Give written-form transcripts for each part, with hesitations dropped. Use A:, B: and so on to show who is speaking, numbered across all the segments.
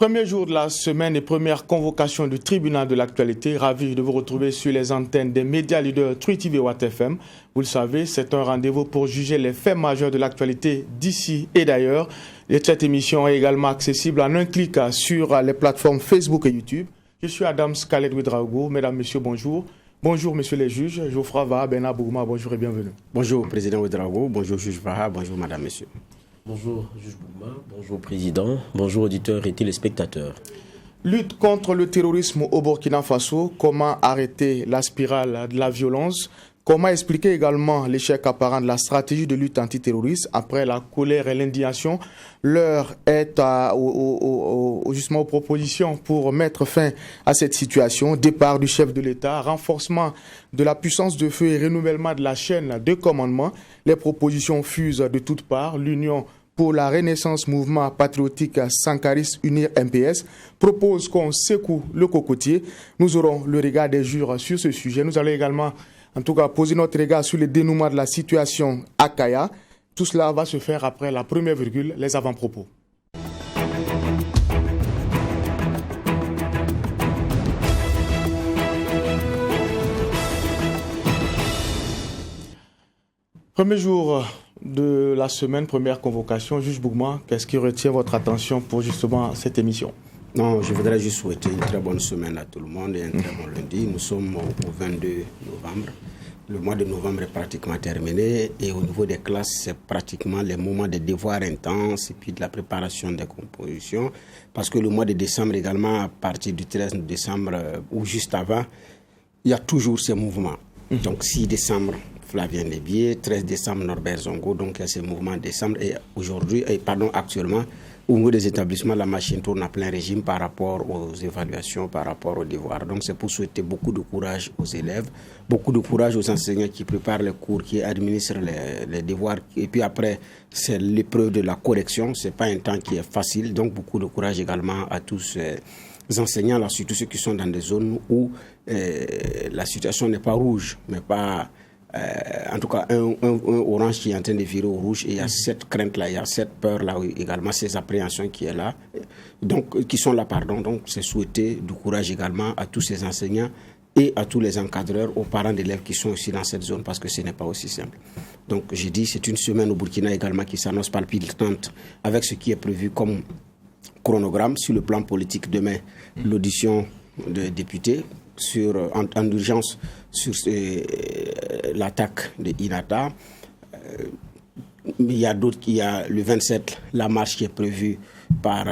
A: Premier jour de la semaine et première convocation du tribunal de l'actualité. Ravi de vous retrouver sur les antennes des médias leaders True TV et Watt FM. Vous le savez, c'est un rendez-vous pour juger les faits majeurs de l'actualité d'ici et d'ailleurs. Et cette émission est également accessible en un clic sur les plateformes Facebook et YouTube. Je suis Adam Khaled Ouedraogo. Mesdames, Messieurs, bonjour. Bonjour, Messieurs les juges. Geoffroy Vaha, Bernard Bougouma, bonjour et bienvenue.
B: Bonjour, Président Ouedraogo. Bonjour, juge Vaha. Bonjour, Madame, Messieurs.
C: Bonjour, juge Bougouma. Bonjour, Président. Bonjour, auditeurs et téléspectateurs.
A: Lutte contre le terrorisme au Burkina Faso. Comment arrêter la spirale de la violence? Comment expliquer également l'échec apparent de la stratégie de lutte antiterroriste après la colère et l'indignation? L'heure est justement aux propositions pour mettre fin à cette situation. Départ du chef de l'État, renforcement de la puissance de feu et renouvellement de la chaîne de commandement. Les propositions fusent de toutes parts. L'Union pour la Renaissance Mouvement Patriotique Sankariste Unir MPS propose qu'on secoue le cocotier. Nous aurons le regard des jurys sur ce sujet. Nous allons également poser notre regard sur le dénouement de la situation à Kaya. Tout cela va se faire après la première virgule, les avant-propos. Premier jour de la semaine, première convocation. Juge Bougouma, qu'est-ce qui retient votre attention pour justement cette émission?
B: Non, je voudrais juste souhaiter une très bonne semaine à tout le monde et un très bon lundi. Nous sommes au 22 novembre. Le mois de novembre est pratiquement terminé et au niveau des classes, c'est pratiquement les moments de devoirs intenses et puis de la préparation des compositions. Parce que le mois de décembre également, à partir du 13 décembre ou juste avant, il y a toujours ces mouvements. Donc 6 décembre, Flavien Lébier, 13 décembre, Norbert Zongo, donc il y a ces mouvements de décembre. Et actuellement, au niveau des établissements, la machine tourne à plein régime par rapport aux évaluations, par rapport aux devoirs. Donc c'est pour souhaiter beaucoup de courage aux élèves, beaucoup de courage aux enseignants qui préparent les cours, qui administrent les devoirs. Et puis après, c'est l'épreuve de la correction. Ce n'est pas un temps qui est facile. Donc beaucoup de courage également à tous les enseignants, là, surtout ceux qui sont dans des zones où la situation n'est pas rouge, mais pas... en tout cas, un orange qui est en train de virer au rouge, et il y a cette crainte-là, il y a cette peur-là également, ces appréhensions qui sont là. Donc, c'est souhaiter du courage également à tous ces enseignants et à tous les encadreurs, aux parents d'élèves qui sont aussi dans cette zone, parce que ce n'est pas aussi simple. Donc, j'ai dit, c'est une semaine au Burkina également qui s'annonce palpitante avec ce qui est prévu comme chronogramme sur le plan politique. Demain, l'audition des députés en urgence sur l'attaque de Inata. Il y a d'autres, il y a le 27, la marche qui est prévue par,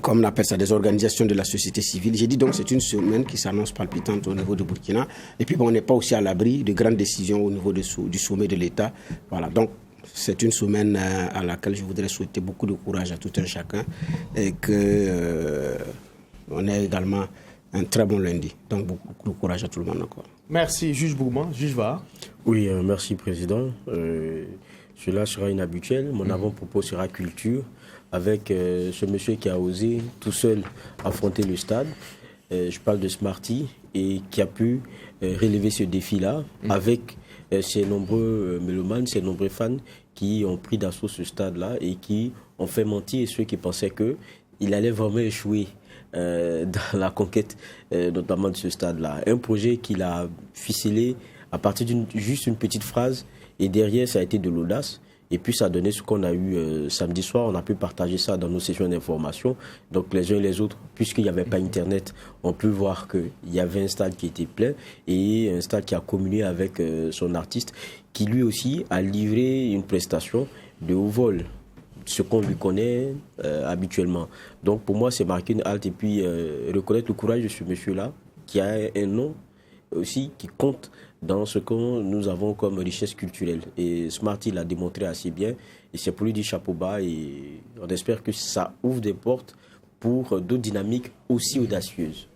B: comme on appelle ça, des organisations de la société civile. J'ai dit donc c'est une semaine qui s'annonce palpitante au niveau du Burkina. Et puis on n'est pas aussi à l'abri de grandes décisions au niveau du sommet de l'État. Voilà, donc c'est une semaine à laquelle je voudrais souhaiter beaucoup de courage à tout un chacun et que on ait également un très bon lundi. Donc, beaucoup de courage à tout le monde encore.
A: Merci, juge Bougouma. Juge Vaha.
C: Oui, merci, Président. Cela sera inhabituel. Mon avant-propos sera culture, avec ce monsieur qui a osé tout seul affronter le stade. Je parle de Smarty, et qui a pu relever ce défi-là avec ces nombreux mélomanes, ces nombreux fans qui ont pris d'assaut ce stade-là et qui ont fait mentir ceux qui pensaient qu'il allait vraiment échouer dans la conquête notamment de ce stade-là. Un projet qu'il a ficelé à partir juste une petite phrase, et derrière ça a été de l'audace, et puis ça a donné ce qu'on a eu samedi soir. On a pu partager ça dans nos sessions d'information. Donc les uns et les autres, puisqu'il n'y avait pas internet, on peut voir qu'il y avait un stade qui était plein et un stade qui a communié avec son artiste, qui lui aussi a livré une prestation de haut vol, ce qu'on lui connaît habituellement. Donc pour moi, c'est marquer une halte et puis reconnaître le courage de ce monsieur-là, qui a un nom aussi qui compte dans ce que nous avons comme richesse culturelle. Et Smarty l'a démontré assez bien, et c'est pour lui dire chapeau bas, et on espère que ça ouvre des portes pour d'autres dynamiques aussi audacieuses.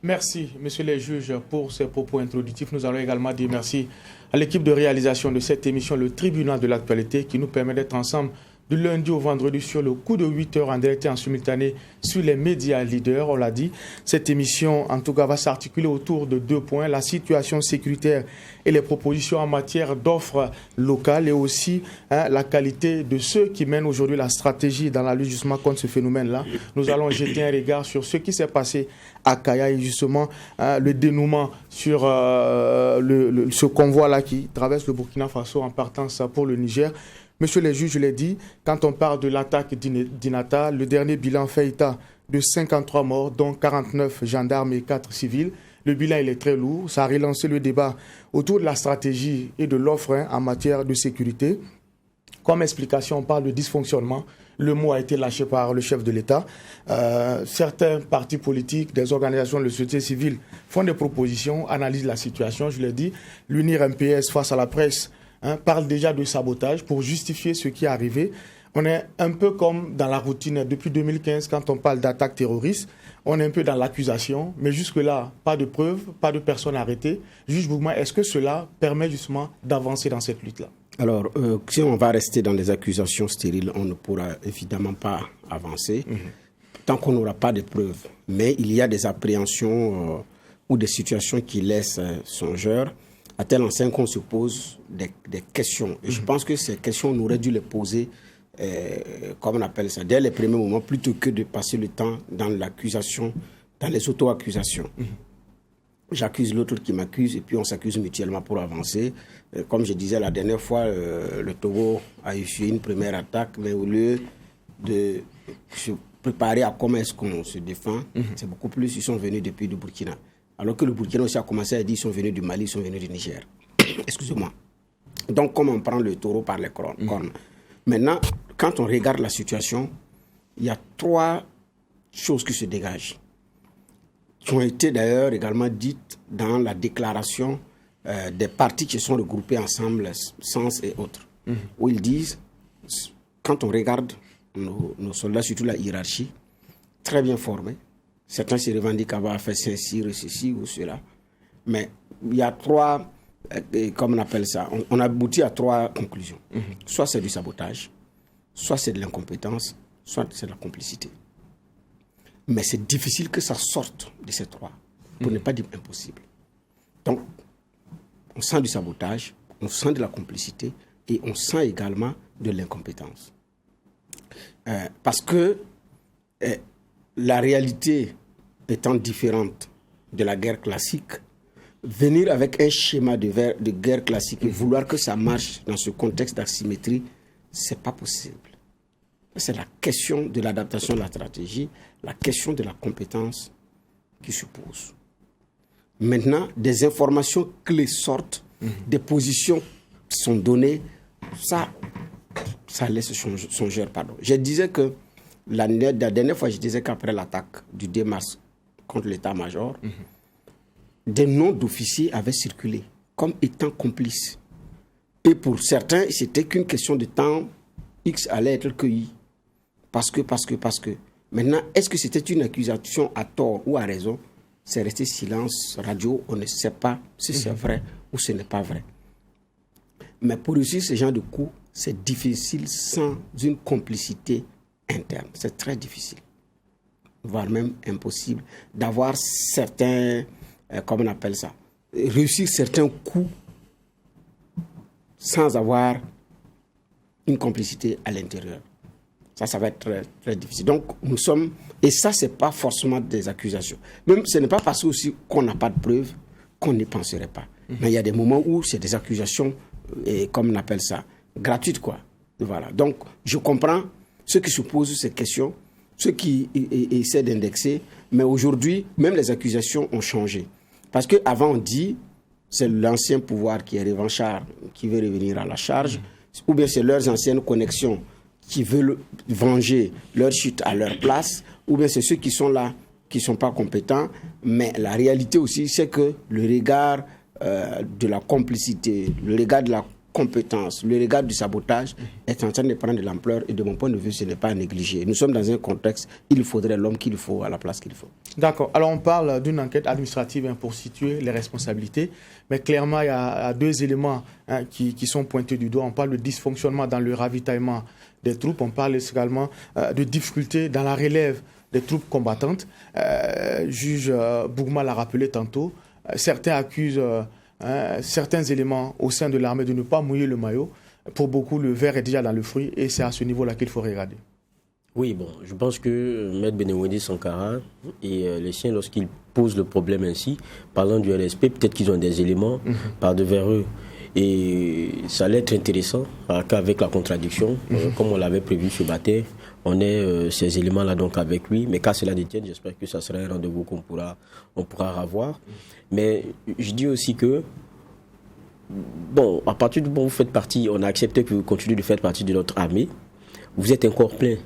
A: Merci, messieurs les juges, pour ces propos introductifs. Nous allons également dire merci à l'équipe de réalisation de cette émission, le tribunal de l'actualité, qui nous permet d'être ensemble du lundi au vendredi sur le coup de 8 heures en direct et en simultané sur les médias leaders. On l'a dit, cette émission en tout cas va s'articuler autour de 2 points, la situation sécuritaire et les propositions en matière d'offres locales et aussi la qualité de ceux qui mènent aujourd'hui la stratégie dans la lutte justement contre ce phénomène-là. Nous allons jeter un regard sur ce qui s'est passé à Kaya et justement le dénouement sur ce convoi-là qui traverse le Burkina Faso en partance pour le Niger. Monsieur les juges, je l'ai dit, quand on parle de l'attaque d'Inata, le dernier bilan fait état de 53 morts, dont 49 gendarmes et 4 civils. Le bilan il est très lourd. Ça a relancé le débat autour de la stratégie et de l'offre en matière de sécurité. Comme explication, on parle de dysfonctionnement. Le mot a été lâché par le chef de l'État. Certains partis politiques, des organisations de la société civile font des propositions, analysent la situation. Je l'ai dit, l'UNIR MPS face à la presse parle déjà de sabotage pour justifier ce qui est arrivé. On est un peu comme dans la routine depuis 2015 quand on parle d'attaque terroriste. On est un peu dans l'accusation, mais jusque-là, pas de preuves, pas de personnes arrêtées. Juge Bougma, est-ce que cela permet justement d'avancer dans cette lutte-là?
B: Alors, si on va rester dans les accusations stériles, on ne pourra évidemment pas avancer tant qu'on n'aura pas de preuves. Mais il y a des appréhensions ou des situations qui laissent songeur, à tel enseigne qu'on se pose des questions. Et je pense que ces questions, on aurait dû les poser, comme on appelle ça, dès les premiers moments, plutôt que de passer le temps dans l'accusation, dans les auto-accusations. J'accuse l'autre qui m'accuse et puis on s'accuse mutuellement pour avancer. Comme je disais la dernière fois, le Togo a essuyé une première attaque, mais au lieu de se préparer à comment est-ce qu'on se défend, c'est beaucoup plus, ils sont venus depuis le Burkina. Alors que le Burkina aussi a commencé à dire qu'ils sont venus du Mali, ils sont venus du Niger. Excusez-moi. Donc, comment on prend le taureau par les cornes. Maintenant, quand on regarde la situation, il y a 3 choses qui se dégagent, qui ont été d'ailleurs également dites dans la déclaration des partis qui sont regroupés ensemble, Sens et autres, où ils disent, quand on regarde nos soldats, surtout la hiérarchie, très bien formés, certains se revendiquent avoir fait ceci ou cela. Mais il y a 3, comme on appelle ça, on aboutit à 3 conclusions. Soit c'est du sabotage, soit c'est de l'incompétence, soit c'est de la complicité. Mais c'est difficile que ça sorte de ces 3, pour ne pas dire impossible. Donc, on sent du sabotage, on sent de la complicité et on sent également de l'incompétence. Parce que la réalité étant différente de la guerre classique, venir avec un schéma de guerre classique et vouloir que ça marche dans ce contexte d'asymétrie, c'est pas possible. C'est la question de l'adaptation de la stratégie, la question de la compétence qui se pose. Maintenant, des informations clés sortent, des positions sont données, ça laisse songeur, pardon. Je disais que la dernière fois, je disais qu'après l'attaque du 2 mars contre l'état-major, des noms d'officiers avaient circulé comme étant complices. Et pour certains, c'était qu'une question de temps, X allait être cueilli. Parce que. Maintenant, est-ce que c'était une accusation à tort ou à raison? C'est resté silence radio, on ne sait pas si c'est vrai ou ce n'est pas vrai. Mais pour réussir ce genre de coup, c'est difficile sans une complicité interne. C'est très difficile, voire même impossible, d'avoir certains, comment on appelle ça, réussir certains coups sans avoir une complicité à l'intérieur. Ça va être très, très difficile. Donc, nous sommes... Et ça, ce n'est pas forcément des accusations. Même, ce n'est pas parce aussi qu'on n'a pas de preuves qu'on n'y penserait pas. Mais il y a des moments où c'est des accusations, comme on appelle ça, gratuites, quoi. Voilà. Donc, je comprends ceux qui se posent ces questions, ceux qui essaient d'indexer. Mais aujourd'hui, même les accusations ont changé. Parce qu'avant, on dit, c'est l'ancien pouvoir qui est revanchard, qui veut revenir à la charge, ou bien c'est leurs anciennes connexions qui veulent venger leur chute à leur place, ou bien c'est ceux qui sont là, qui ne sont pas compétents. Mais la réalité aussi, c'est que le regard de la complicité, le regard de la compétence, le regard du sabotage est en train de prendre de l'ampleur et de mon point de vue, ce n'est pas à négliger. Nous sommes dans un contexte, il faudrait l'homme qu'il faut à la place qu'il faut.
A: D'accord. Alors on parle d'une enquête administrative pour situer les responsabilités, mais clairement il y a deux éléments qui sont pointés du doigt. On parle de dysfonctionnement dans le ravitaillement des troupes, on parle également de difficultés dans la relève des troupes combattantes. Juge Bougma l'a rappelé tantôt, certains accusent certains éléments au sein de l'armée de ne pas mouiller le maillot. Pour beaucoup, le verre est déjà dans le fruit et c'est à ce niveau-là qu'il faut regarder.
C: Oui, bon, je pense que Maître Benewedi Sankara et les siens, lorsqu'ils posent le problème ainsi, parlant du RSP, peut-être qu'ils ont des éléments par devers eux. Et ça allait être intéressant qu'avec la contradiction, comme on l'avait prévu ce matin, on ait ces éléments-là donc avec lui. Mais qu'à cela détienne, j'espère que ça sera un rendez-vous qu'on pourra avoir. Mais je dis aussi que, bon, à partir du moment où vous faites partie, on a accepté que vous continuez de faire partie de notre armée, vous êtes un corps plein,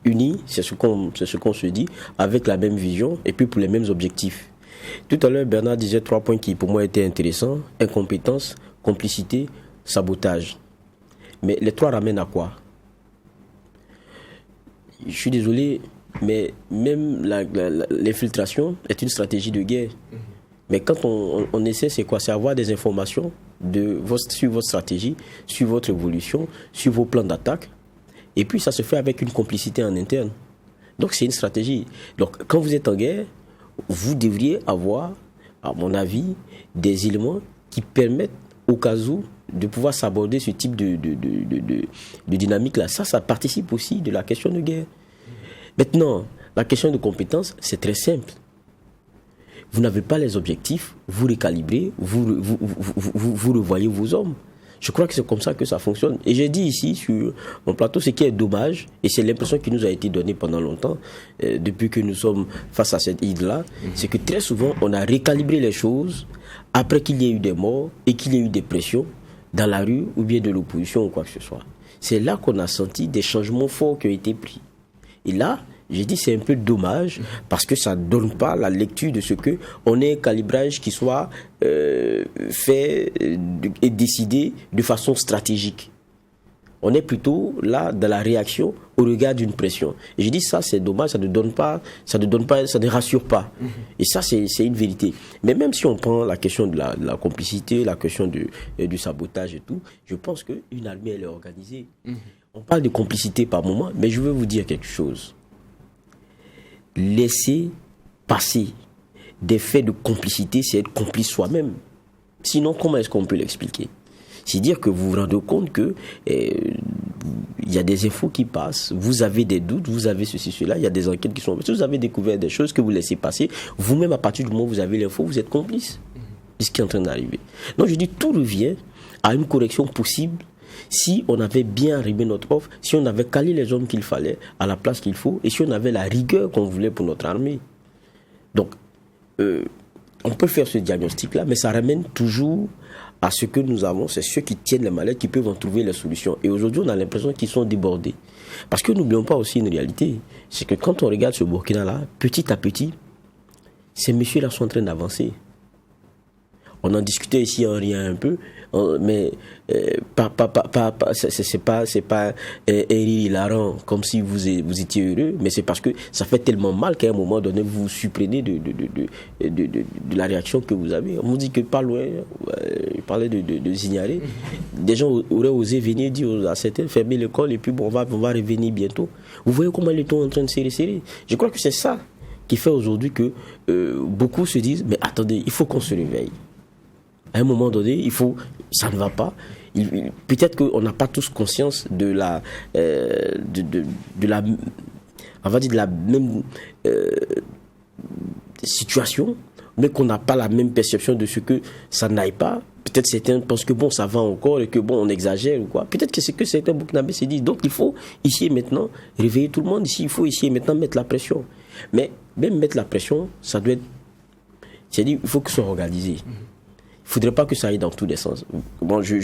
C: unis, c'est ce qu'on se dit, avec la même vision et puis pour les mêmes objectifs. Tout à l'heure, Bernard disait 3 points qui pour moi étaient intéressants: incompétence, complicité, sabotage. Mais les 3 ramènent à quoi? Je suis désolé, mais même l'infiltration est une stratégie de guerre. Mais quand on essaie, c'est quoi? C'est avoir des informations sur votre stratégie, sur votre évolution, sur vos plans d'attaque. Et puis ça se fait avec une complicité en interne. Donc c'est une stratégie. Donc quand vous êtes en guerre, vous devriez avoir, à mon avis, des éléments qui permettent au cas où de pouvoir s'aborder ce type de dynamique-là. Ça participe aussi de la question de guerre. Maintenant, la question de compétence, c'est très simple. Vous n'avez pas les objectifs, vous récalibrez, vous revoyez vos hommes. Je crois que c'est comme ça que ça fonctionne. Et j'ai dit ici sur mon plateau, ce qui est dommage, et c'est l'impression qui nous a été donnée pendant longtemps, depuis que nous sommes face à cette île-là, c'est que très souvent, on a récalibré les choses après qu'il y ait eu des morts et qu'il y ait eu des pressions dans la rue ou bien de l'opposition ou quoi que ce soit. C'est là qu'on a senti des changements forts qui ont été pris. Et là, j'ai dit c'est un peu dommage parce que ça ne donne pas la lecture de ce que on ait un calibrage qui soit fait et décidé de façon stratégique. On est plutôt là dans la réaction au regard d'une pression. Et j'ai dit ça c'est dommage, ça ne rassure pas. Et ça c'est une vérité. Mais même si on prend la question de la complicité, la question du sabotage et tout, je pense qu'une armée elle est organisée. On parle de complicité par moment, mais je veux vous dire quelque chose. Laisser passer des faits de complicité, c'est être complice soi-même. Sinon, comment est-ce qu'on peut l'expliquer? C'est dire que vous vous rendez compte que y a des infos qui passent, vous avez des doutes, vous avez ceci, cela, il y a des enquêtes qui sont faites, vous avez découvert des choses que vous laissez passer, vous-même à partir du moment où vous avez l'info, vous êtes complice de ce qui est en train d'arriver. Donc je dis, tout revient à une correction possible si on avait bien arrimé notre offre, si on avait calé les hommes qu'il fallait à la place qu'il faut et si on avait la rigueur qu'on voulait pour notre armée. Donc, on peut faire ce diagnostic-là, mais ça ramène toujours à ce que nous avons, c'est ceux qui tiennent les mallettes qui peuvent en trouver les solutions. Et aujourd'hui, on a l'impression qu'ils sont débordés. Parce que n'oublions pas aussi une réalité, c'est que quand on regarde ce Burkina-là, petit à petit, ces messieurs-là sont en train d'avancer. On en discutait ici en riant un peu, mais c'est pas un rire hilarant comme si vous étiez heureux, mais c'est parce que ça fait tellement mal qu'à un moment donné vous vous surprenez de la réaction que vous avez. On vous dit que pas loin, il parlait de Zignaré, des gens auraient osé venir dire à certains fermer l'école et puis bon, on va revenir bientôt. Vous voyez comment les taux sont en train de serrer. Je crois que c'est ça qui fait aujourd'hui que beaucoup se disent mais attendez, il faut qu'on se réveille. À un moment donné, ça ne va pas. Peut-être qu'on n'a pas tous conscience de la même situation, mais qu'on n'a pas la même perception de ce que ça n'aille pas. Peut-être certains pensent que bon, ça va encore et que bon, on exagère ou quoi. Peut-être que c'est que certains Burkinabés se disent. Donc il faut ici et maintenant réveiller tout le monde. Ici, il faut ici et maintenant mettre la pression. Mais même mettre la pression, ça doit être. C'est-à-dire, il faut que ce soit organisé. Il ne faudrait pas que ça aille dans tous les sens. Bon, je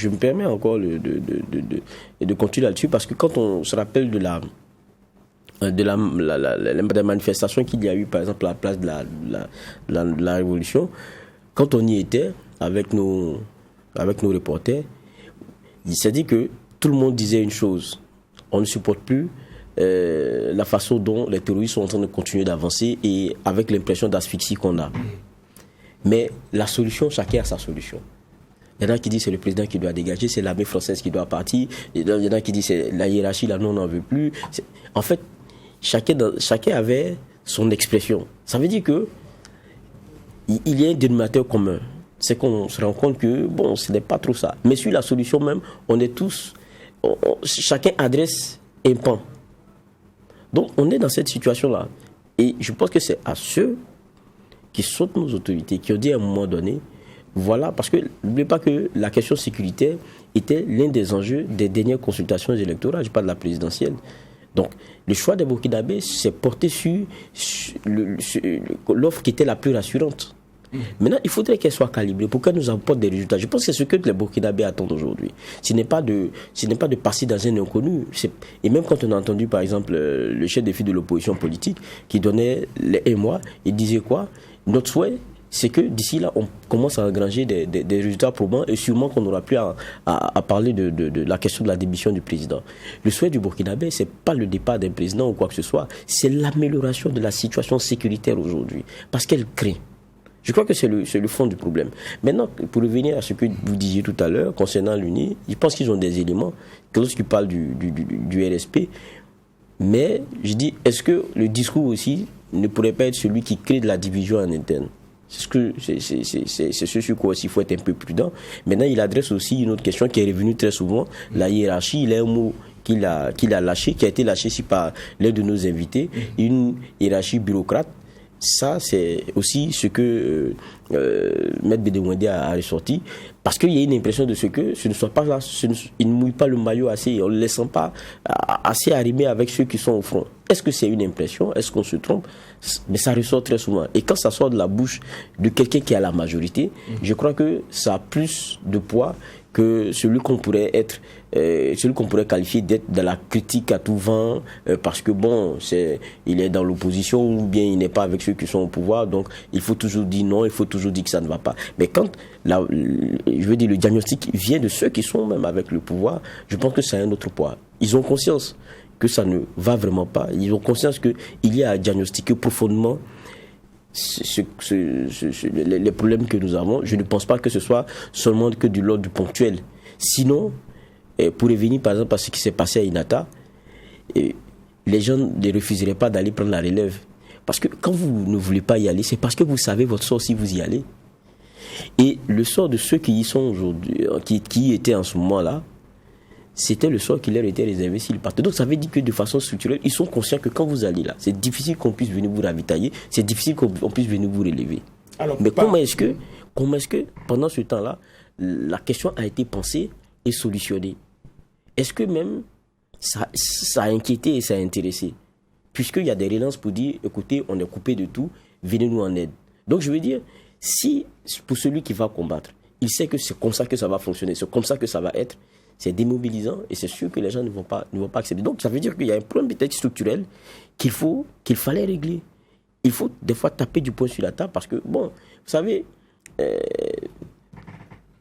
C: me permets encore de continuer là-dessus parce que quand on se rappelle de la manifestation qu'il y a eu, par exemple, à la place de la Révolution, quand on y était avec nos avec nos reporters, il s'est dit que tout le monde disait une chose. On ne supporte plus la façon dont les terroristes sont en train de continuer d'avancer et avec l'impression d'asphyxie qu'on a. Mais la solution, chacun a sa solution. Il y en a qui disent que c'est le président qui doit dégager, c'est l'armée française qui doit partir. Il y en a qui disent que c'est la hiérarchie, là, nous, on n'en veut plus. En fait, chacun avait son expression. Ça veut dire que il y a un dénominateur commun. C'est qu'on se rend compte que, bon, ce n'est pas trop ça. Mais sur la solution même, on est tous... chacun adresse un pan. Donc, on est dans cette situation-là. Et je pense que c'est à ceux qui sont nos autorités, qui ont dit à un moment donné, voilà, parce que n'oubliez pas que la question sécuritaire était l'un des enjeux des dernières consultations électorales, je parle de la présidentielle. Donc, le choix des Burkinabés s'est porté sur l'offre qui était la plus rassurante. Maintenant, il faudrait qu'elle soit calibrée pour qu'elle nous apporte des résultats. Je pense que c'est ce que les Burkinabés attendent aujourd'hui. Ce n'est pas de passer dans un inconnu. Et même quand on a entendu, par exemple, le chef des filles de l'opposition politique qui donnait les 1 mois, il disait quoi? Notre souhait, c'est que d'ici là, on commence à engranger des résultats probants et sûrement qu'on n'aura plus à parler de la question de la démission du président. Le souhait du Burkinabé, c'est pas le départ d'un président ou quoi que ce soit, c'est l'amélioration de la situation sécuritaire aujourd'hui. Parce qu'elle craint. Je crois que c'est le fond du problème. Maintenant, pour revenir à ce que vous disiez tout à l'heure concernant l'UNI, je pense qu'ils ont des éléments, lorsqu'ils parlent du RSP, mais je dis, est-ce que le discours aussi ne pourrait pas être celui qui crée de la division en interne? C'est ce sur quoi aussi il faut être un peu prudent. Maintenant, il adresse aussi une autre question qui est revenue très souvent, la hiérarchie. Il a un mot qu'il a lâché, qui a été lâché ici par l'un de nos invités, une hiérarchie bureaucrate. Ça, c'est aussi ce que Maître Bédéouindé a ressorti, parce qu'il y a une impression de ce que ce ne soit pas là, il ne mouille pas le maillot assez, on ne le laisse pas assez arrimé avec ceux qui sont au front. Est-ce que c'est une impression? Est-ce qu'on se trompe? Mais ça ressort très souvent. Et quand ça sort de la bouche de quelqu'un qui a la majorité, je crois que ça a plus de poids que celui qu'on pourrait qualifier d'être de la critique à tout vent, parce que bon, il est dans l'opposition ou bien il n'est pas avec ceux qui sont au pouvoir, donc il faut toujours dire non, il faut toujours dire que ça ne va pas. Mais quand je veux dire, le diagnostic vient de ceux qui sont même avec le pouvoir, je pense que ça a un autre poids. Ils ont conscience que ça ne va vraiment pas. Ils ont conscience qu'il y a à diagnostiquer profondément les problèmes que nous avons. Je ne pense pas que ce soit seulement que de l'ordre du ponctuel. Sinon, pour revenir par exemple à ce qui s'est passé à Inata, les gens ne refuseraient pas d'aller prendre la relève. Parce que quand vous ne voulez pas y aller, c'est parce que vous savez votre sort si vous y allez. Et le sort de ceux qui y sont aujourd'hui, qui y étaient en ce moment-là, c'était le sort qui leur était réservé s'ils partaient. Donc ça veut dire que de façon structurelle, ils sont conscients que quand vous allez là, c'est difficile qu'on puisse venir vous ravitailler, c'est difficile qu'on puisse venir vous relever. Alors, mais comment est-ce que pendant ce temps-là, la question a été pensée et solutionnée? Est-ce que même ça a inquiété et ça a intéressé? Puisqu'il y a des relances pour dire, écoutez, on est coupé de tout, venez-nous en aide. Donc je veux dire, si pour celui qui va combattre, il sait que c'est comme ça que ça va fonctionner, c'est comme ça que ça va être, c'est démobilisant et c'est sûr que les gens ne vont pas accepter. Donc ça veut dire qu'il y a un problème peut-être structurel qu'il fallait régler. Il faut des fois taper du poing sur la table parce que, bon, vous savez,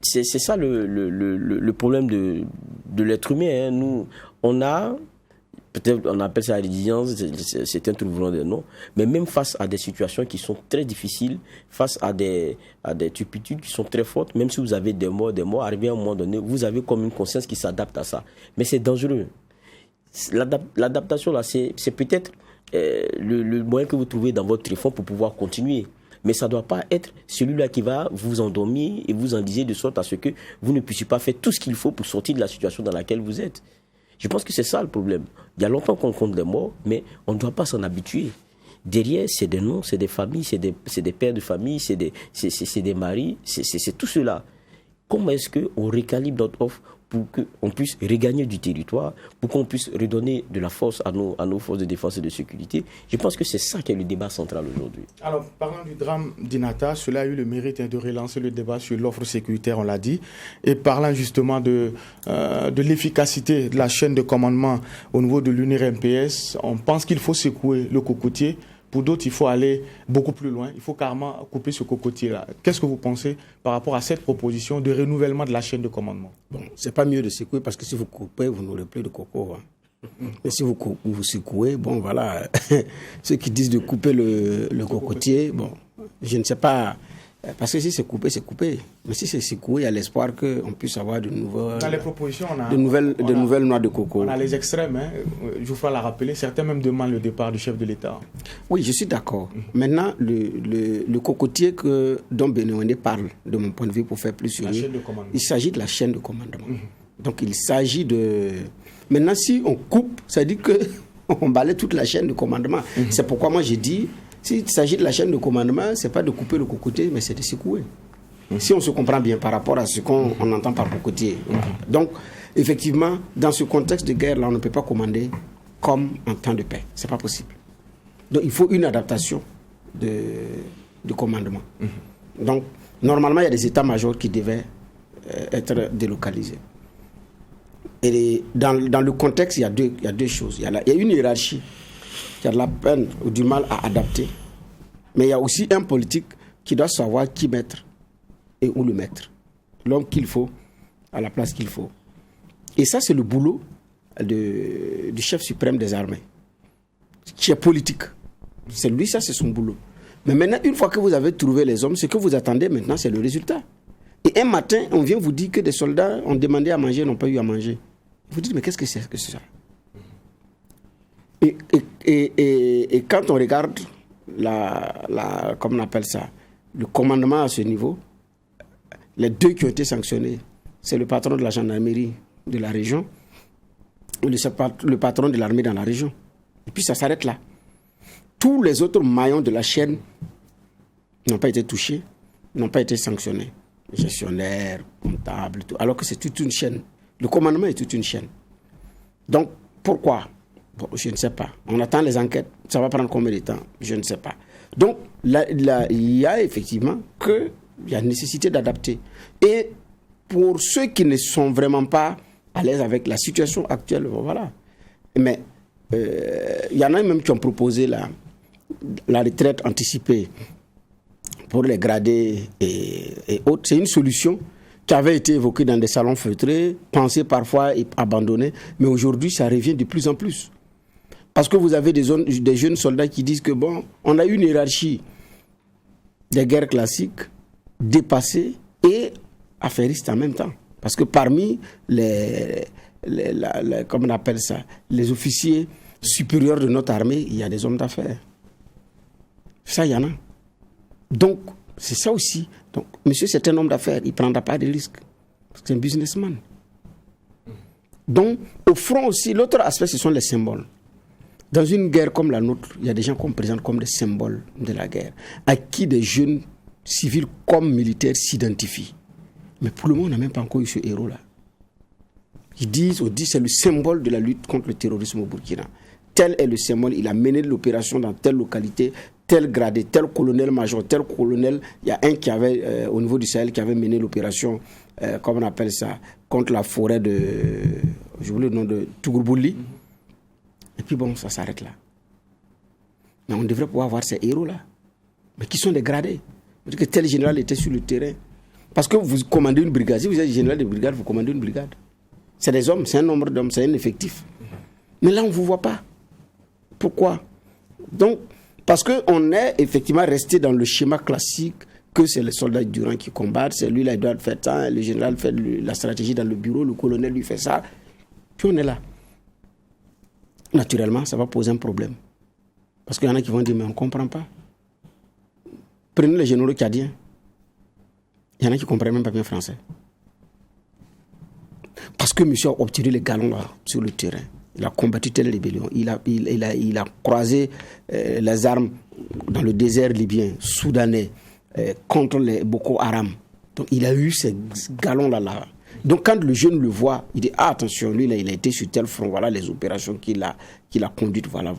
C: c'est ça le problème de l'être humain. Hein. Nous, on a, peut-être on appelle ça la résilience, certains trouveront des noms, mais même face à des situations qui sont très difficiles, face à des turpitudes qui sont très fortes, même si vous avez des morts, arrivé à un moment donné, vous avez comme une conscience qui s'adapte à ça. Mais c'est dangereux. L'adaptation, là, c'est peut-être le moyen que vous trouvez dans votre tréfonds pour pouvoir continuer. Mais ça ne doit pas être celui-là qui va vous endormir et vous enliser de sorte à ce que vous ne puissiez pas faire tout ce qu'il faut pour sortir de la situation dans laquelle vous êtes. Je pense que c'est ça le problème. Il y a longtemps qu'on compte les morts, mais on ne doit pas s'en habituer. Derrière, c'est des noms, c'est des familles, c'est des pères de famille, c'est des maris, c'est tout cela. Comment est-ce qu'on recalibre notre offre pour qu'on puisse regagner du territoire, pour qu'on puisse redonner de la force à nos forces de défense et de sécurité? Je pense que c'est ça qui est le débat central aujourd'hui.
A: Alors, parlant du drame d'Inata, cela a eu le mérite de relancer le débat sur l'offre sécuritaire, on l'a dit. Et parlant justement de l'efficacité de la chaîne de commandement au niveau de l'UNIRMPS, on pense qu'il faut secouer le cocotier Pour d'autres, il faut aller beaucoup plus loin. Il faut carrément couper ce cocotier-là. Qu'est-ce que vous pensez par rapport à cette proposition de renouvellement de la chaîne de commandement?
B: Bon, c'est pas mieux de secouer parce que si vous coupez, vous n'aurez plus de coco. Mais si vous secouez, bon voilà, ceux qui disent de couper le cocotier, bon, je ne sais pas, parce que si c'est coupé, c'est coupé. Mais si c'est secoué, il y a l'espoir qu'on puisse avoir de nouvelles,
A: dans les propositions,
B: de nouvelles noix de coco.
A: On a les extrêmes, hein. Je vous ferai la rappeler, certains même demandent le départ du chef de l'État.
B: Oui, je suis d'accord. Maintenant, le cocotier dont Benoît parle, de mon point de vue, pour faire plus sérieux, il s'agit de la chaîne de commandement. Donc il s'agit de... Maintenant, si on coupe, ça veut dire qu'on balaie toute la chaîne de commandement. C'est pourquoi moi j'ai dit, s'il s'agit de la chaîne de commandement, c'est pas de couper le cocotier, mais c'est de secouer. Si on se comprend bien par rapport à ce qu'on entend par cocotier. Donc, effectivement, dans ce contexte de guerre, là, on ne peut pas commander comme en temps de paix. C'est pas possible. Donc, il faut une adaptation de commandement. Donc, normalement, il y a des états-majors qui devaient être délocalisés. Et dans le contexte, il y a deux choses. Il y a une hiérarchie qui a de la peine ou du mal à adapter. Mais il y a aussi un politique qui doit savoir qui mettre et où le mettre. L'homme qu'il faut, à la place qu'il faut. Et ça, c'est le boulot du chef suprême des armées, qui est politique. C'est lui, ça, c'est son boulot. Mais maintenant, une fois que vous avez trouvé les hommes, ce que vous attendez maintenant, c'est le résultat. Et un matin, on vient vous dire que des soldats ont demandé à manger, n'ont pas eu à manger. Vous dites, mais qu'est-ce que c'est que ça? Et quand on regarde comment on appelle ça, le commandement à ce niveau, les deux qui ont été sanctionnés, c'est le patron de la gendarmerie de la région et le patron de l'armée dans la région. Et puis ça s'arrête là. Tous les autres maillons de la chaîne n'ont pas été touchés, n'ont pas été sanctionnés. Gestionnaire, comptable, tout. Alors que c'est toute une chaîne. Le commandement est toute une chaîne. Donc, pourquoi? Bon, je ne sais pas. On attend les enquêtes. Ça va prendre combien de temps? Je ne sais pas. Donc, il y a effectivement il y a nécessité d'adapter. Et pour ceux qui ne sont vraiment pas à l'aise avec la situation actuelle, voilà. Mais il y en a même qui ont proposé la retraite anticipée pour les gradés et autres. C'est une solution qui avait été évoquée dans des salons feutrés, pensée parfois et abandonnée, mais aujourd'hui, ça revient de plus en plus. Parce que vous avez des jeunes soldats qui disent que, bon, on a une hiérarchie des guerres classiques dépassée et affairiste en même temps. Parce que parmi comment on appelle ça, les officiers supérieurs de notre armée, il y a des hommes d'affaires. Ça, il y en a. Donc, c'est ça aussi. Donc, monsieur, c'est un homme d'affaires, il ne prendra pas de risques. Parce que c'est un businessman. Donc, au front aussi, l'autre aspect, ce sont les symboles. Dans une guerre comme la nôtre, il y a des gens qu'on présente comme des symboles de la guerre, à qui des jeunes civils comme militaires s'identifient. Mais pour le moment, on n'a même pas encore eu ce héros-là. On dit c'est le symbole de la lutte contre le terrorisme au Burkina. Tel est le symbole, il a mené l'opération dans telle localité, tel gradé, tel colonel-major, tel colonel. Il y a un qui avait, au niveau du Sahel, qui avait mené l'opération, comment on appelle ça, contre la forêt de, je voulais le nom de Tougoubouli. Et puis bon, ça s'arrête là. Mais on devrait pouvoir avoir ces héros-là. Mais qui sont des gradés. Parce que tel général était sur le terrain. Parce que vous commandez une brigade. Si vous êtes général de brigade, vous commandez une brigade. C'est des hommes, c'est un nombre d'hommes, c'est un effectif. Mais là, on ne vous voit pas. Pourquoi? Donc, parce qu'on est effectivement resté dans le schéma classique que c'est le soldat Durand qui combattent, c'est lui là, il doit faire ça, le général fait la stratégie dans le bureau, le colonel lui fait ça. Puis on est là. Naturellement, ça va poser un problème. Parce qu'il y en a qui vont dire, mais on ne comprend pas. Prenez les généraux cadiens. Il y en a qui ne comprennent même pas bien français. Parce que monsieur a obtenu les galons là, sur le terrain. Il a combattu telle rébellion. Il a croisé les armes dans le désert libyen, soudanais, contre les Boko Haram. Donc il a eu ces galons-là. Donc quand le jeune le voit, il dit, ah attention, lui là, il a été sur tel front, voilà les opérations qu'il a conduites, voilà.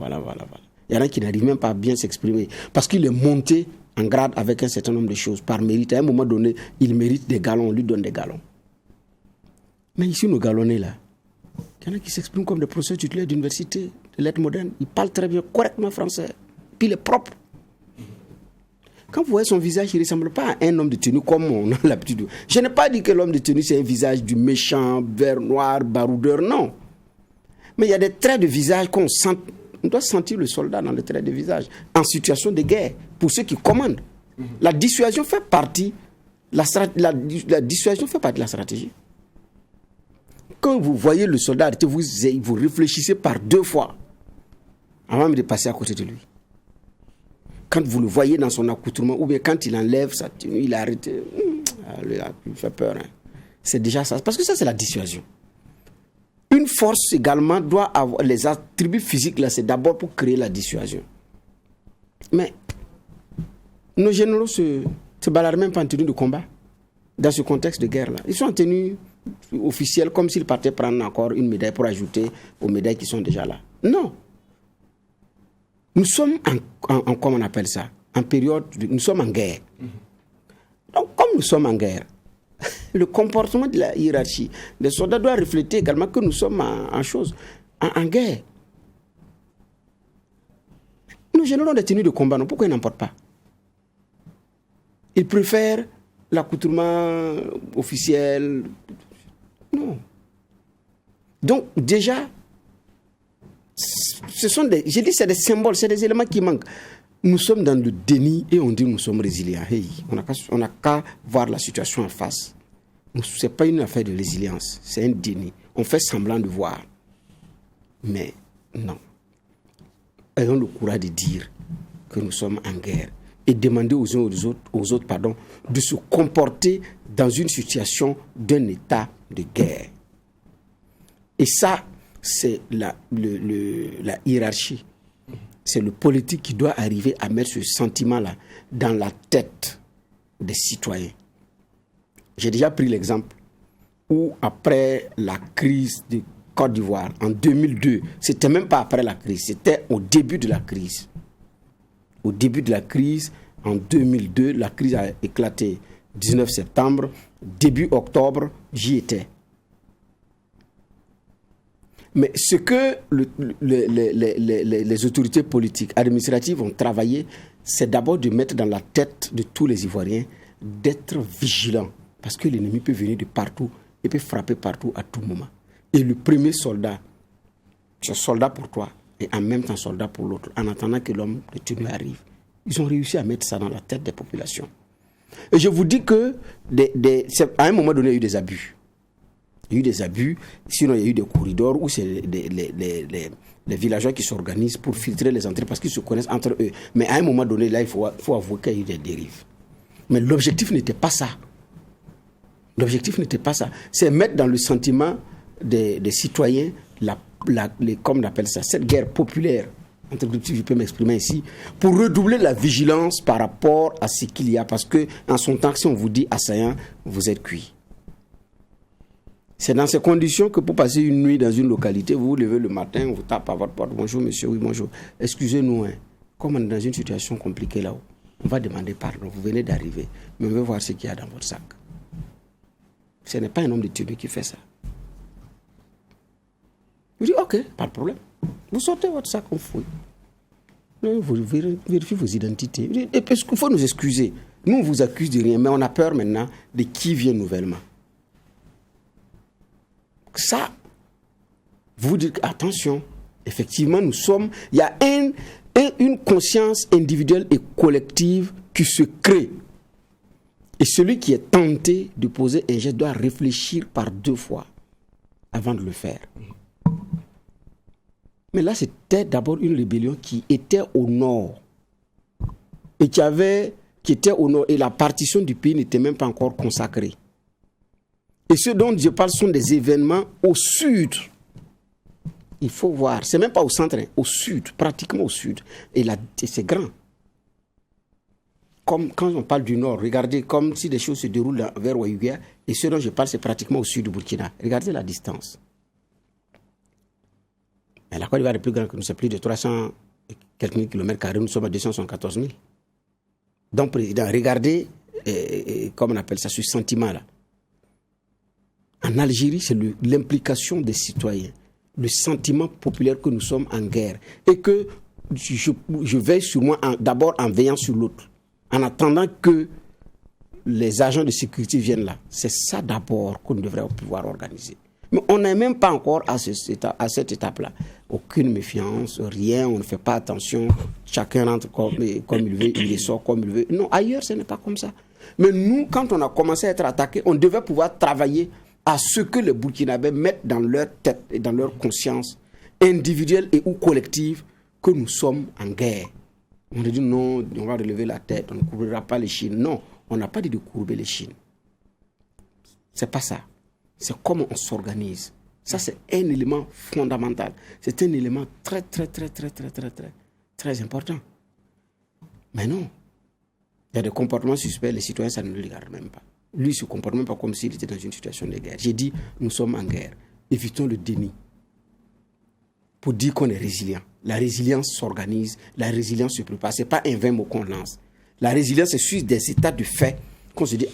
B: Il y en a qui n'arrivent même pas à bien s'exprimer. Parce qu'il est monté en grade avec un certain nombre de choses, par mérite. À un moment donné, il mérite des galons, on lui donne des galons. Mais ici, nos galonnés là, il y en a qui s'expriment comme des professeurs titulaires d'université, de lettres modernes. Ils parlent très bien, correctement français. puis il est propre. Quand vous voyez son visage, il ne ressemble pas à un homme de tenue comme on a l'habitude. Je n'ai pas dit que l'homme de tenue, c'est un visage du méchant, vert, noir, baroudeur, non. Mais il y a des traits de visage qu'on sent. On doit sentir le soldat dans les traits de visage, en situation de guerre, pour ceux qui commandent. La dissuasion fait partie, la dissuasion fait partie de la stratégie. Quand vous voyez le soldat arrêté, vous réfléchissez par 2 fois avant de passer à côté de lui. Quand vous le voyez dans son accoutrement, ou bien quand il enlève sa tenue, il est arrêté. Il fait peur. Hein. C'est déjà ça. Parce que ça, c'est la dissuasion. Une force également doit avoir les attributs physiques, là, c'est d'abord pour créer la dissuasion. Mais nos généraux se baladent même pas en tenue de combat dans ce contexte de guerre-là. Ils sont en tenue officielle comme s'ils partaient prendre encore une médaille pour ajouter aux médailles qui sont déjà là. Non. Nous sommes en comment on appelle ça, en période, nous sommes en guerre. Donc, comme nous sommes en guerre, le comportement de la hiérarchie des soldats doit refléter également que nous sommes en guerre. Nos généraux ont des tenues de combat, non? Pourquoi ils n'en portent pas? Ils préfèrent l'accoutrement officiel. Non. Donc, déjà, c'est des symboles, c'est des éléments qui manquent. Nous sommes dans le déni et on dit nous sommes résilients. Hey, on n'a qu'à voir la situation en face. Ce n'est pas une affaire de résilience, c'est un déni. On fait semblant de voir. Mais non. Ayons le courage de dire que nous sommes en guerre et demander aux uns aux autres de se comporter dans une situation d'un état de guerre. Et ça, c'est la hiérarchie. C'est le politique qui doit arriver à mettre ce sentiment-là dans la tête des citoyens. J'ai déjà pris l'exemple où après la crise de Côte d'Ivoire, en 2002, c'était même pas après la crise, c'était au début de la crise. Au début de la crise, en 2002, la crise a éclaté 19 septembre, début octobre, j'y étais. Mais ce que les autorités politiques, administratives ont travaillé, c'est d'abord de mettre dans la tête de tous les Ivoiriens d'être vigilants. Parce que l'ennemi peut venir de partout et peut frapper partout à tout moment. Et le premier soldat, c'est soldat pour toi et en même temps soldat pour l'autre, en attendant que l'homme de tenue arrive. Ils ont réussi à mettre ça dans la tête des populations. Et je vous dis que à un moment donné, il y a eu des abus. Il y a eu des abus, sinon il y a eu des corridors où c'est les villageois qui s'organisent pour filtrer les entrées parce qu'ils se connaissent entre eux. Mais à un moment donné, là, il faut avouer qu'il y a eu des dérives. Mais l'objectif n'était pas ça. L'objectif n'était pas ça. C'est mettre dans le sentiment des citoyens, comme on appelle ça, cette guerre populaire, entre guillemets, je peux m'exprimer ici, pour redoubler la vigilance par rapport à ce qu'il y a. Parce que en son temps, si on vous dit assaillant, vous êtes cuit. C'est dans ces conditions que pour passer une nuit dans une localité, vous vous levez le matin, vous tapez à votre porte. Bonjour monsieur, oui bonjour. Excusez-nous, comme on est dans une situation compliquée là-haut, on va demander pardon. Vous venez d'arriver, mais on veut voir ce qu'il y a dans votre sac. Ce n'est pas un homme de tenue qui fait ça. Vous dites, ok, pas de problème. Vous sortez votre sac, on fouille. Vous vérifiez vos identités. Et parce qu'il faut nous excuser. Nous, on vous accuse de rien, mais on a peur maintenant de qui vient nouvellement. Ça, vous dites, attention, effectivement, il y a une conscience individuelle et collective qui se crée. Et celui qui est tenté de poser un geste doit réfléchir par 2 fois avant de le faire. Mais là, c'était d'abord une rébellion qui était au nord. Et qui était au nord. Et la partition du pays n'était même pas encore consacrée. Et ce dont je parle sont des événements au sud. Il faut voir. C'est même pas au centre, au sud, pratiquement au sud. Et c'est grand. Comme quand on parle du nord, regardez comme si des choses se déroulent vers Ouaïouia. Et ce dont je parle, c'est pratiquement au sud du Burkina. Regardez la distance. Mais la Côte d'Ivoire est plus grande que nous, c'est plus de 300 quelques mille kilomètres carrés. Nous sommes à 214 000. Donc, président, regardez, comment on appelle ça, ce sentiment-là. En Algérie, c'est l'implication des citoyens, le sentiment populaire que nous sommes en guerre et que je veille sur moi d'abord en veillant sur l'autre, en attendant que les agents de sécurité viennent là. C'est ça d'abord qu'on devrait pouvoir organiser. Mais on n'est même pas encore à cette étape-là. Aucune méfiance, rien, on ne fait pas attention. Chacun rentre comme il veut, il sort comme il veut. Non, ailleurs, ce n'est pas comme ça. Mais nous, quand on a commencé à être attaqués, on devait pouvoir travailler à ce que les Burkinabés mettent dans leur tête et dans leur conscience, individuelle et ou collective, que nous sommes en guerre. On a dit non, on va relever la tête, on ne couvrira pas les chines. Non, on n'a pas dit de courber les chines. C'est pas ça. C'est comment on s'organise. Ça, c'est un élément fondamental. C'est un élément très important. Mais non. Il y a des comportements suspects, les citoyens, ça ne le regarde même pas. Lui, il ne se comporte même pas comme s'il était dans une situation de guerre. J'ai dit, nous sommes en guerre. Évitons le déni. Pour dire qu'on est résilient. La résilience s'organise, la résilience se prépare. Ce n'est pas un vain mot qu'on lance. La résilience, c'est sur des états de fait qu'on se dit,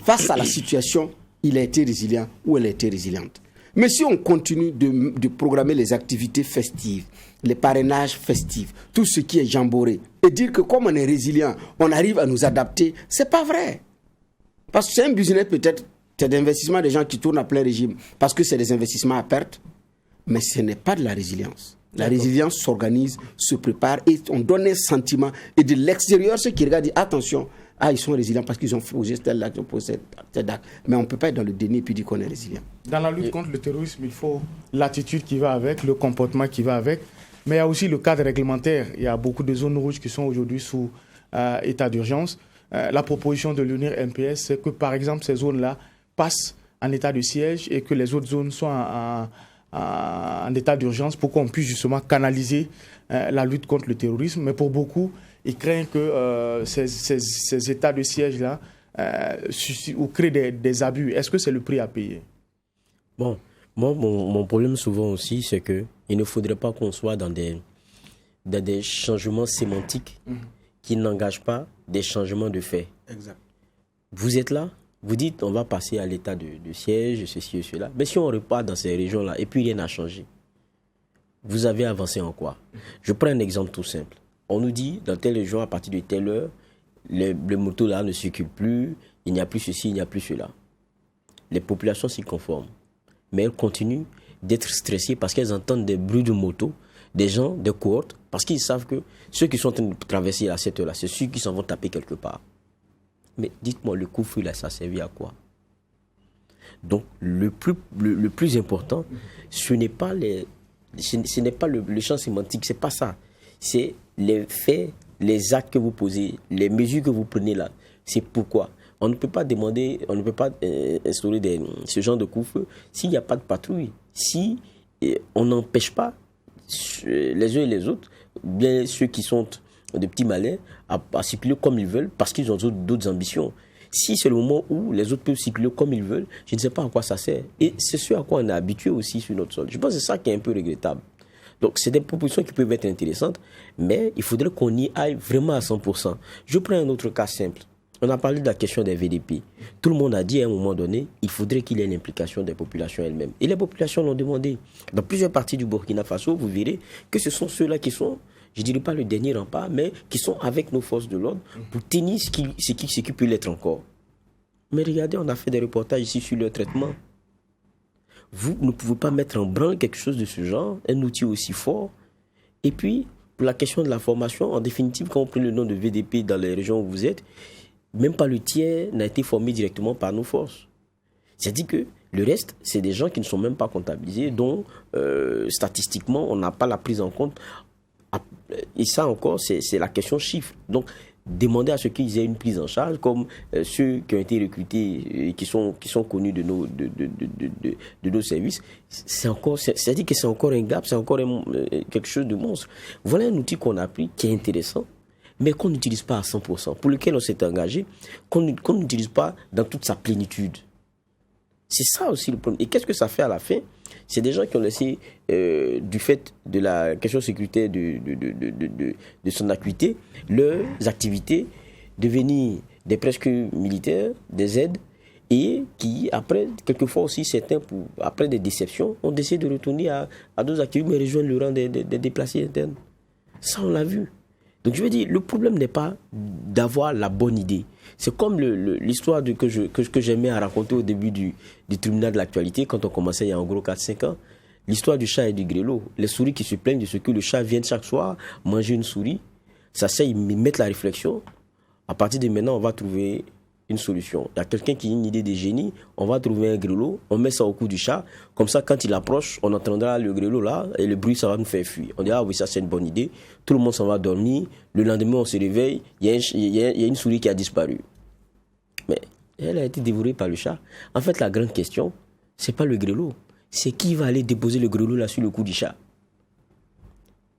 B: face à la situation, il a été résilient ou elle a été résiliente. Mais si on continue de programmer les activités festives, les parrainages festifs, tout ce qui est jamboré, et dire que comme on est résilient, on arrive à nous adapter, c'est pas vrai. Parce que c'est un business peut-être, c'est d'investissement des gens qui tournent à plein régime, parce que c'est des investissements à perte, mais ce n'est pas de la résilience. La résilience s'organise, se prépare, et on donne un sentiment, et de l'extérieur, ceux qui regardent disent attention, ils sont résilients parce qu'ils ont posé tel acte, mais on ne peut pas être dans le déni et puis dire qu'on est résilient.
A: Dans la lutte contre le terrorisme, il faut l'attitude qui va avec, le comportement qui va avec, mais il y a aussi le cadre réglementaire. Il y a beaucoup de zones rouges qui sont aujourd'hui sous état d'urgence. La proposition de l'UNIR MPS, c'est que par exemple ces zones-là passent en état de siège et que les autres zones soient en état d'urgence pour qu'on puisse justement canaliser la lutte contre le terrorisme. Mais pour beaucoup, ils craignent que ces états de siège-là créent des abus. Est-ce que c'est le prix à payer?
C: Bon, moi, mon problème souvent aussi, c'est qu'il ne faudrait pas qu'on soit dans des changements sémantiques qui n'engagent pas des changements de fait.
B: Exact.
C: Vous êtes là, vous dites on va passer à l'état de siège, ceci et cela. Mais si on repart dans ces régions-là et puis rien n'a changé, vous avez avancé en quoi? Je prends un exemple tout simple. On nous dit, dans telle région, à partir de telle heure, les motos là ne circulent plus, il n'y a plus ceci, il n'y a plus cela. Les populations s'y conforment. Mais elles continuent d'être stressées parce qu'elles entendent des bruits de moto, des gens, des cohortes, parce qu'ils savent que ceux qui sont en train de traverser à cette heure-là, c'est ceux qui s'en vont taper quelque part. Mais dites-moi, le couvre-feu là, ça servait à quoi? Donc, le plus important, ce n'est pas le champ sémantique, c'est pas ça. C'est les faits, les actes que vous posez, les mesures que vous prenez là. C'est pourquoi. On ne peut pas demander, on ne peut pas instaurer ce genre de couvre-feu s'il n'y a pas de patrouille. Si on n'empêche pas les uns et les autres, bien ceux qui sont de petits malins, à circuler comme ils veulent parce qu'ils ont d'autres ambitions. Si c'est le moment où les autres peuvent circuler comme ils veulent, je ne sais pas à quoi ça sert. Et c'est ce à quoi on est habitué aussi sur notre sol. Je pense que c'est ça qui est un peu regrettable. Donc, c'est des propositions qui peuvent être intéressantes, mais il faudrait qu'on y aille vraiment à 100%. Je prends un autre cas simple. On a parlé de la question des VDP. Tout le monde a dit à un moment donné, il faudrait qu'il y ait l'implication des populations elles-mêmes. Et les populations l'ont demandé. Dans plusieurs parties du Burkina Faso, vous verrez que ce sont ceux-là qui sont, je ne dirais pas le dernier rempart, mais qui sont avec nos forces de l'ordre pour tenir ce qui peut l'être encore. Mais regardez, on a fait des reportages ici sur le traitement. Vous ne pouvez pas mettre en branle quelque chose de ce genre, un outil aussi fort. Et puis, pour la question de la formation, en définitive, quand on prend le nom de VDP dans les régions où vous êtes, même pas le tiers n'a été formé directement par nos forces. C'est-à-dire que le reste, c'est des gens qui ne sont même pas comptabilisés, dont statistiquement, on n'a pas la prise en compte. Et ça encore, c'est la question chiffre. Donc, demander à ce qu'ils aient une prise en charge, comme ceux qui ont été recrutés et qui sont connus de nos services, c'est-à-dire que c'est encore un gap, c'est encore quelque chose de monstre. Voilà un outil qu'on a pris qui est intéressant, mais qu'on n'utilise pas à 100%, pour lequel on s'est engagé, qu'on n'utilise pas dans toute sa plénitude. C'est ça aussi le problème. Et qu'est-ce que ça fait à la fin? C'est des gens qui ont laissé, du fait de la question sécuritaire de son acuité, leurs activités devenir des presque militaires, des aides, et qui, après, quelquefois aussi, certains, après des déceptions, ont décidé de retourner à d'autres activités, mais rejoindre le rang des déplacés internes. Ça, on l'a vu. Donc je veux dire, le problème n'est pas d'avoir la bonne idée. C'est comme l'histoire que j'aimais à raconter au début du tribunal de l'actualité, quand on commençait il y a en gros 4-5 ans. L'histoire du chat et du grelot. Les souris qui se plaignent de ce que le chat vienne chaque soir manger une souris. Ça, ils mettent la réflexion. À partir de maintenant, on va trouver une solution. Il y a quelqu'un qui a une idée de génie, on va trouver un grelot, on met ça au cou du chat, comme ça quand il approche, on entendra le grelot là, et le bruit ça va nous faire fuir. On dira, ah oui, ça c'est une bonne idée, tout le monde s'en va dormir, le lendemain on se réveille, il y a une souris qui a disparu. Mais elle a été dévorée par le chat. En fait, la grande question, c'est pas le grelot, c'est qui va aller déposer le grelot là sur le cou du chat.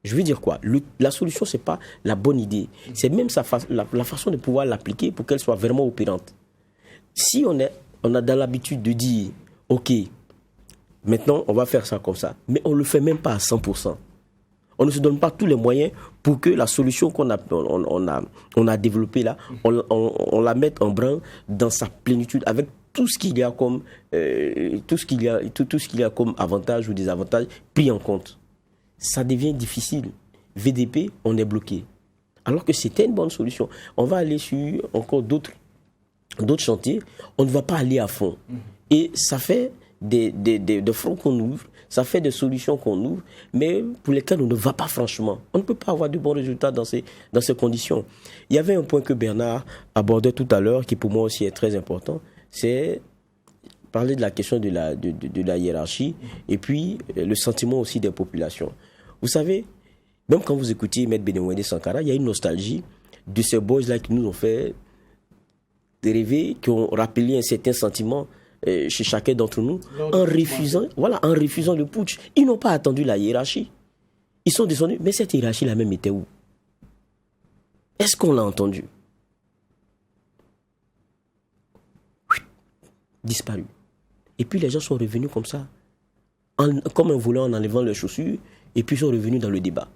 C: Je veux dire quoi? La solution, ce n'est pas la bonne idée. C'est même la façon de pouvoir l'appliquer pour qu'elle soit vraiment opérante. Si on a dans l'habitude de dire, OK, maintenant, on va faire ça comme ça, mais on ne le fait même pas à 100%. On ne se donne pas tous les moyens pour que la solution qu'on a développée là, on la mette en branle dans sa plénitude avec tout ce qu'il y a comme, tout ce qu'il y a comme avantages ou désavantages pris en compte. Ça devient difficile. VDP, on est bloqué. Alors que c'était une bonne solution. On va aller sur encore d'autres chantiers. On ne va pas aller à fond. Et ça fait des fronts qu'on ouvre, ça fait des solutions qu'on ouvre, mais pour lesquelles on ne va pas franchement. On ne peut pas avoir de bons résultats dans ces conditions. Il y avait un point que Bernard abordait tout à l'heure, qui pour moi aussi est très important, c'est parler de la question de la hiérarchie et puis le sentiment aussi des populations. Vous savez, même quand vous écoutez Maître Benewende Sankara, il y a une nostalgie de ces boys-là qui nous ont fait rêver, qui ont rappelé un certain sentiment chez chacun d'entre nous, en refusant le putsch. Ils n'ont pas attendu la hiérarchie. Ils sont descendus, mais cette hiérarchie-là même était où? Est-ce qu'on l'a entendu? Disparu. Et puis les gens sont revenus comme ça, comme un volant en enlevant leurs chaussures, et puis sont revenus dans le débat.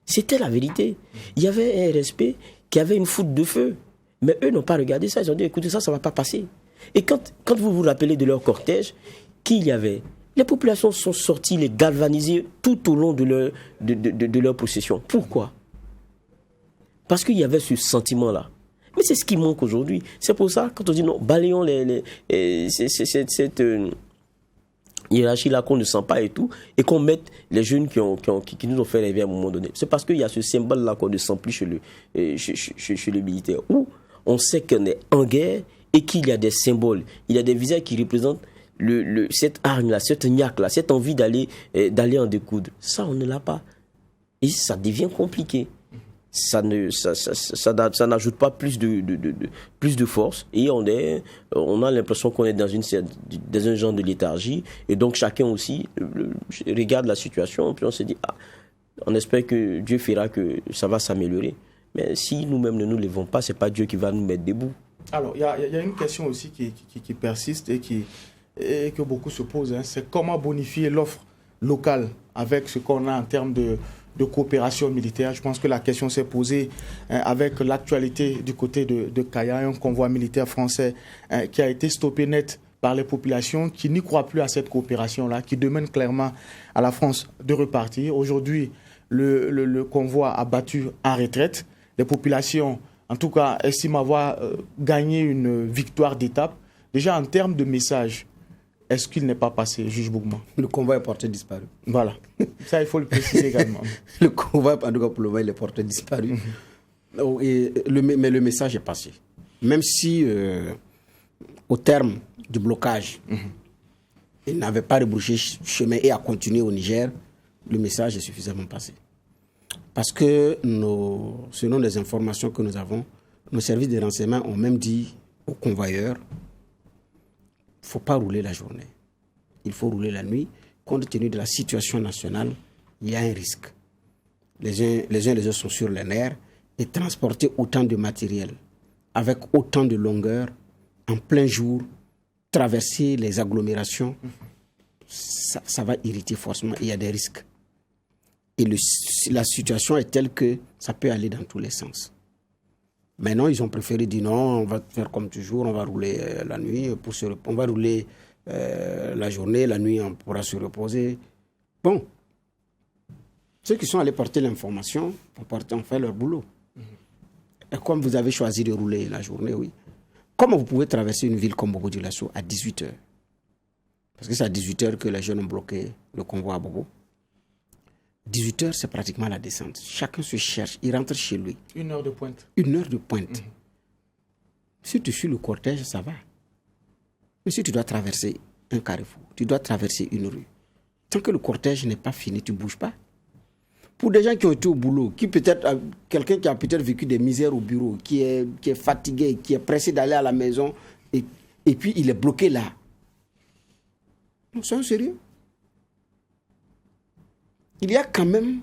C: C'était la vérité. Il y avait un respect qui avait une foudre de feu. Mais eux n'ont pas regardé ça. Ils ont dit, écoutez, ça ne va pas passer. Et quand vous vous rappelez de leur cortège, qui il y avait? Les populations sont sorties, les galvanisées tout au long de leur procession. Pourquoi? Parce qu'il y avait ce sentiment-là. Mais c'est ce qui manque aujourd'hui. C'est pour ça, quand on dit non, balayons cette hiérarchie-là qu'on ne sent pas et tout, et qu'on mette les jeunes qui nous ont fait rêver à un moment donné. C'est parce qu'il y a ce symbole-là qu'on ne sent plus chez le militaire, où on sait qu'on est en guerre et qu'il y a des symboles, il y a des visages qui représentent cette hargne-là, cette niaque-là, cette envie d'aller en découdre. Ça, on ne l'a pas. Et ça devient compliqué. Ça n'ajoute pas plus de force et on a l'impression qu'on est dans un genre de léthargie et donc chacun aussi regarde la situation puis on se dit on espère que Dieu fera que ça va s'améliorer, mais si nous-mêmes ne nous levons pas, c'est pas Dieu qui va nous mettre debout.
A: Alors il y a une question aussi qui persiste et que beaucoup se posent, hein, c'est comment bonifier l'offre locale avec ce qu'on a en termes de coopération militaire. Je pense que la question s'est posée avec l'actualité du côté de Kaya, un convoi militaire français qui a été stoppé net par les populations qui n'y croient plus à cette coopération-là, qui demandent clairement à la France de repartir. Aujourd'hui, le convoi a battu en retraite. Les populations, en tout cas, estiment avoir gagné une victoire d'étape. Déjà, en termes de message, est-ce qu'il n'est pas passé, juge Bougma?
B: Le convoi est porté disparu.
A: Voilà. Ça, il faut le préciser également.
B: Le convoi, en tout cas pour le moment, il est porté disparu. Mais le message est passé. Même si, au terme du blocage, il n'avait pas rebrouché chemin et a continué au Niger, le message est suffisamment passé. Parce que, selon les informations que nous avons, nos services de renseignement ont même dit aux convoyeurs, il ne faut pas rouler la journée. Il faut rouler la nuit. Compte tenu de la situation nationale, il y a un risque. Les uns les autres sont sur les nerfs et transporter autant de matériel avec autant de longueur en plein jour, traverser les agglomérations, ça va irriter forcément. Il y a des risques. Et la situation est telle que ça peut aller dans tous les sens. Maintenant, ils ont préféré dire non, on va faire comme toujours, on va rouler la nuit, on va rouler la journée, la nuit on pourra se reposer. Bon, Ceux qui sont allés porter l'information ont fait leur boulot. Et comme vous avez choisi de rouler la journée, oui. Comment vous pouvez traverser une ville comme Bobo-Dioulasso à 18h? Parce que c'est à 18h que les jeunes ont bloqué le convoi à Bobo. 18h, c'est pratiquement la descente. Chacun se cherche, il rentre chez lui.
A: 1 heure de pointe.
B: 1 heure de pointe. Si tu suis le cortège, ça va. Mais si tu dois traverser un carrefour, tu dois traverser une rue, tant que le cortège n'est pas fini, tu ne bouges pas. Pour des gens qui ont été au boulot, quelqu'un qui a peut-être vécu des misères au bureau, qui est fatigué, qui est pressé d'aller à la maison, et puis il est bloqué là. Non, soyons sérieux. Il y a quand même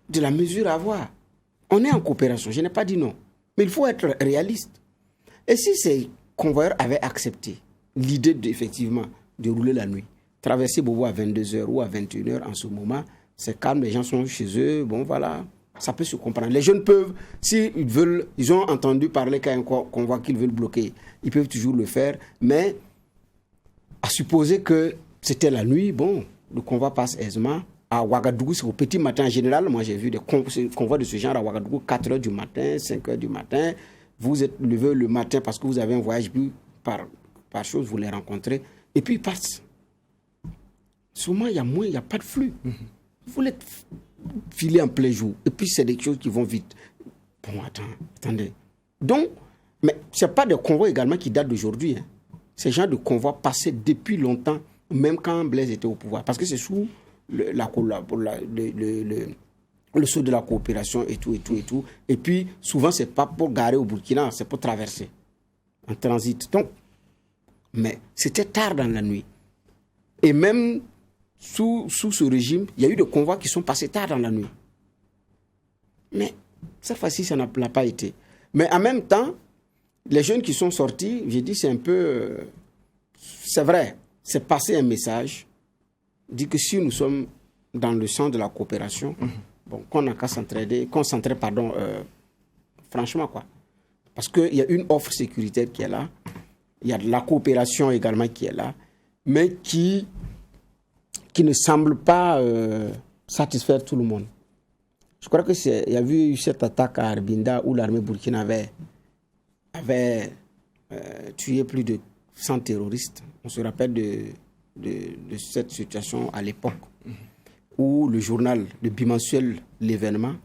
B: de la mesure à avoir. On est en coopération, je n'ai pas dit non. Mais il faut être réaliste. Et si ces convoyeurs avaient accepté l'idée effectivement de rouler la nuit, traverser Bobo à 22h ou à 21h en ce moment, c'est calme, les gens sont chez eux, bon voilà, ça peut se comprendre. Les jeunes peuvent, s'ils veulent, ils ont entendu parler qu'il y a un convoi qu'ils veulent bloquer, ils peuvent toujours le faire, mais à supposer que c'était la nuit, bon, le convoi passe aisément. À Ouagadougou, c'est au petit matin en général. Moi, j'ai vu des convois de ce genre à Ouagadougou, 4h du matin, 5h du matin. Vous êtes levé le matin parce que vous avez un voyage bu par chose, vous les rencontrez. Et puis, ils passent. Souvent, il n'y a pas de flux. Vous les filez en plein jour. Et puis, c'est des choses qui vont vite. Bon, attendez. Donc, mais ce n'est pas des convois également qui datent d'aujourd'hui. Hein. Ces genres de convois passaient depuis longtemps, même quand Blaise était au pouvoir. Parce que c'est sous le saut de la coopération et tout. Et puis, souvent, ce n'est pas pour garer au Burkina, c'est pour traverser en transit. Donc, mais c'était tard dans la nuit. Et même sous ce régime, il y a eu des convois qui sont passés tard dans la nuit. Mais cette fois-ci, ça n'a pas été. Mais en même temps, les jeunes qui sont sortis, j'ai dit, c'est un peu... c'est vrai, c'est passer un message, dit que si nous sommes dans le sens de la coopération, bon, qu'on n'a qu'à s'entraider, franchement, quoi. Parce qu'il y a une offre sécuritaire qui est là, il y a de la coopération également qui est là, mais qui ne semble pas satisfaire tout le monde. Je crois qu'il y a eu cette attaque à Arbinda où l'armée burkinabé avait tué plus de 100 terroristes. On se rappelle de cette situation à l'époque où le journal, le bimensuel L'événement,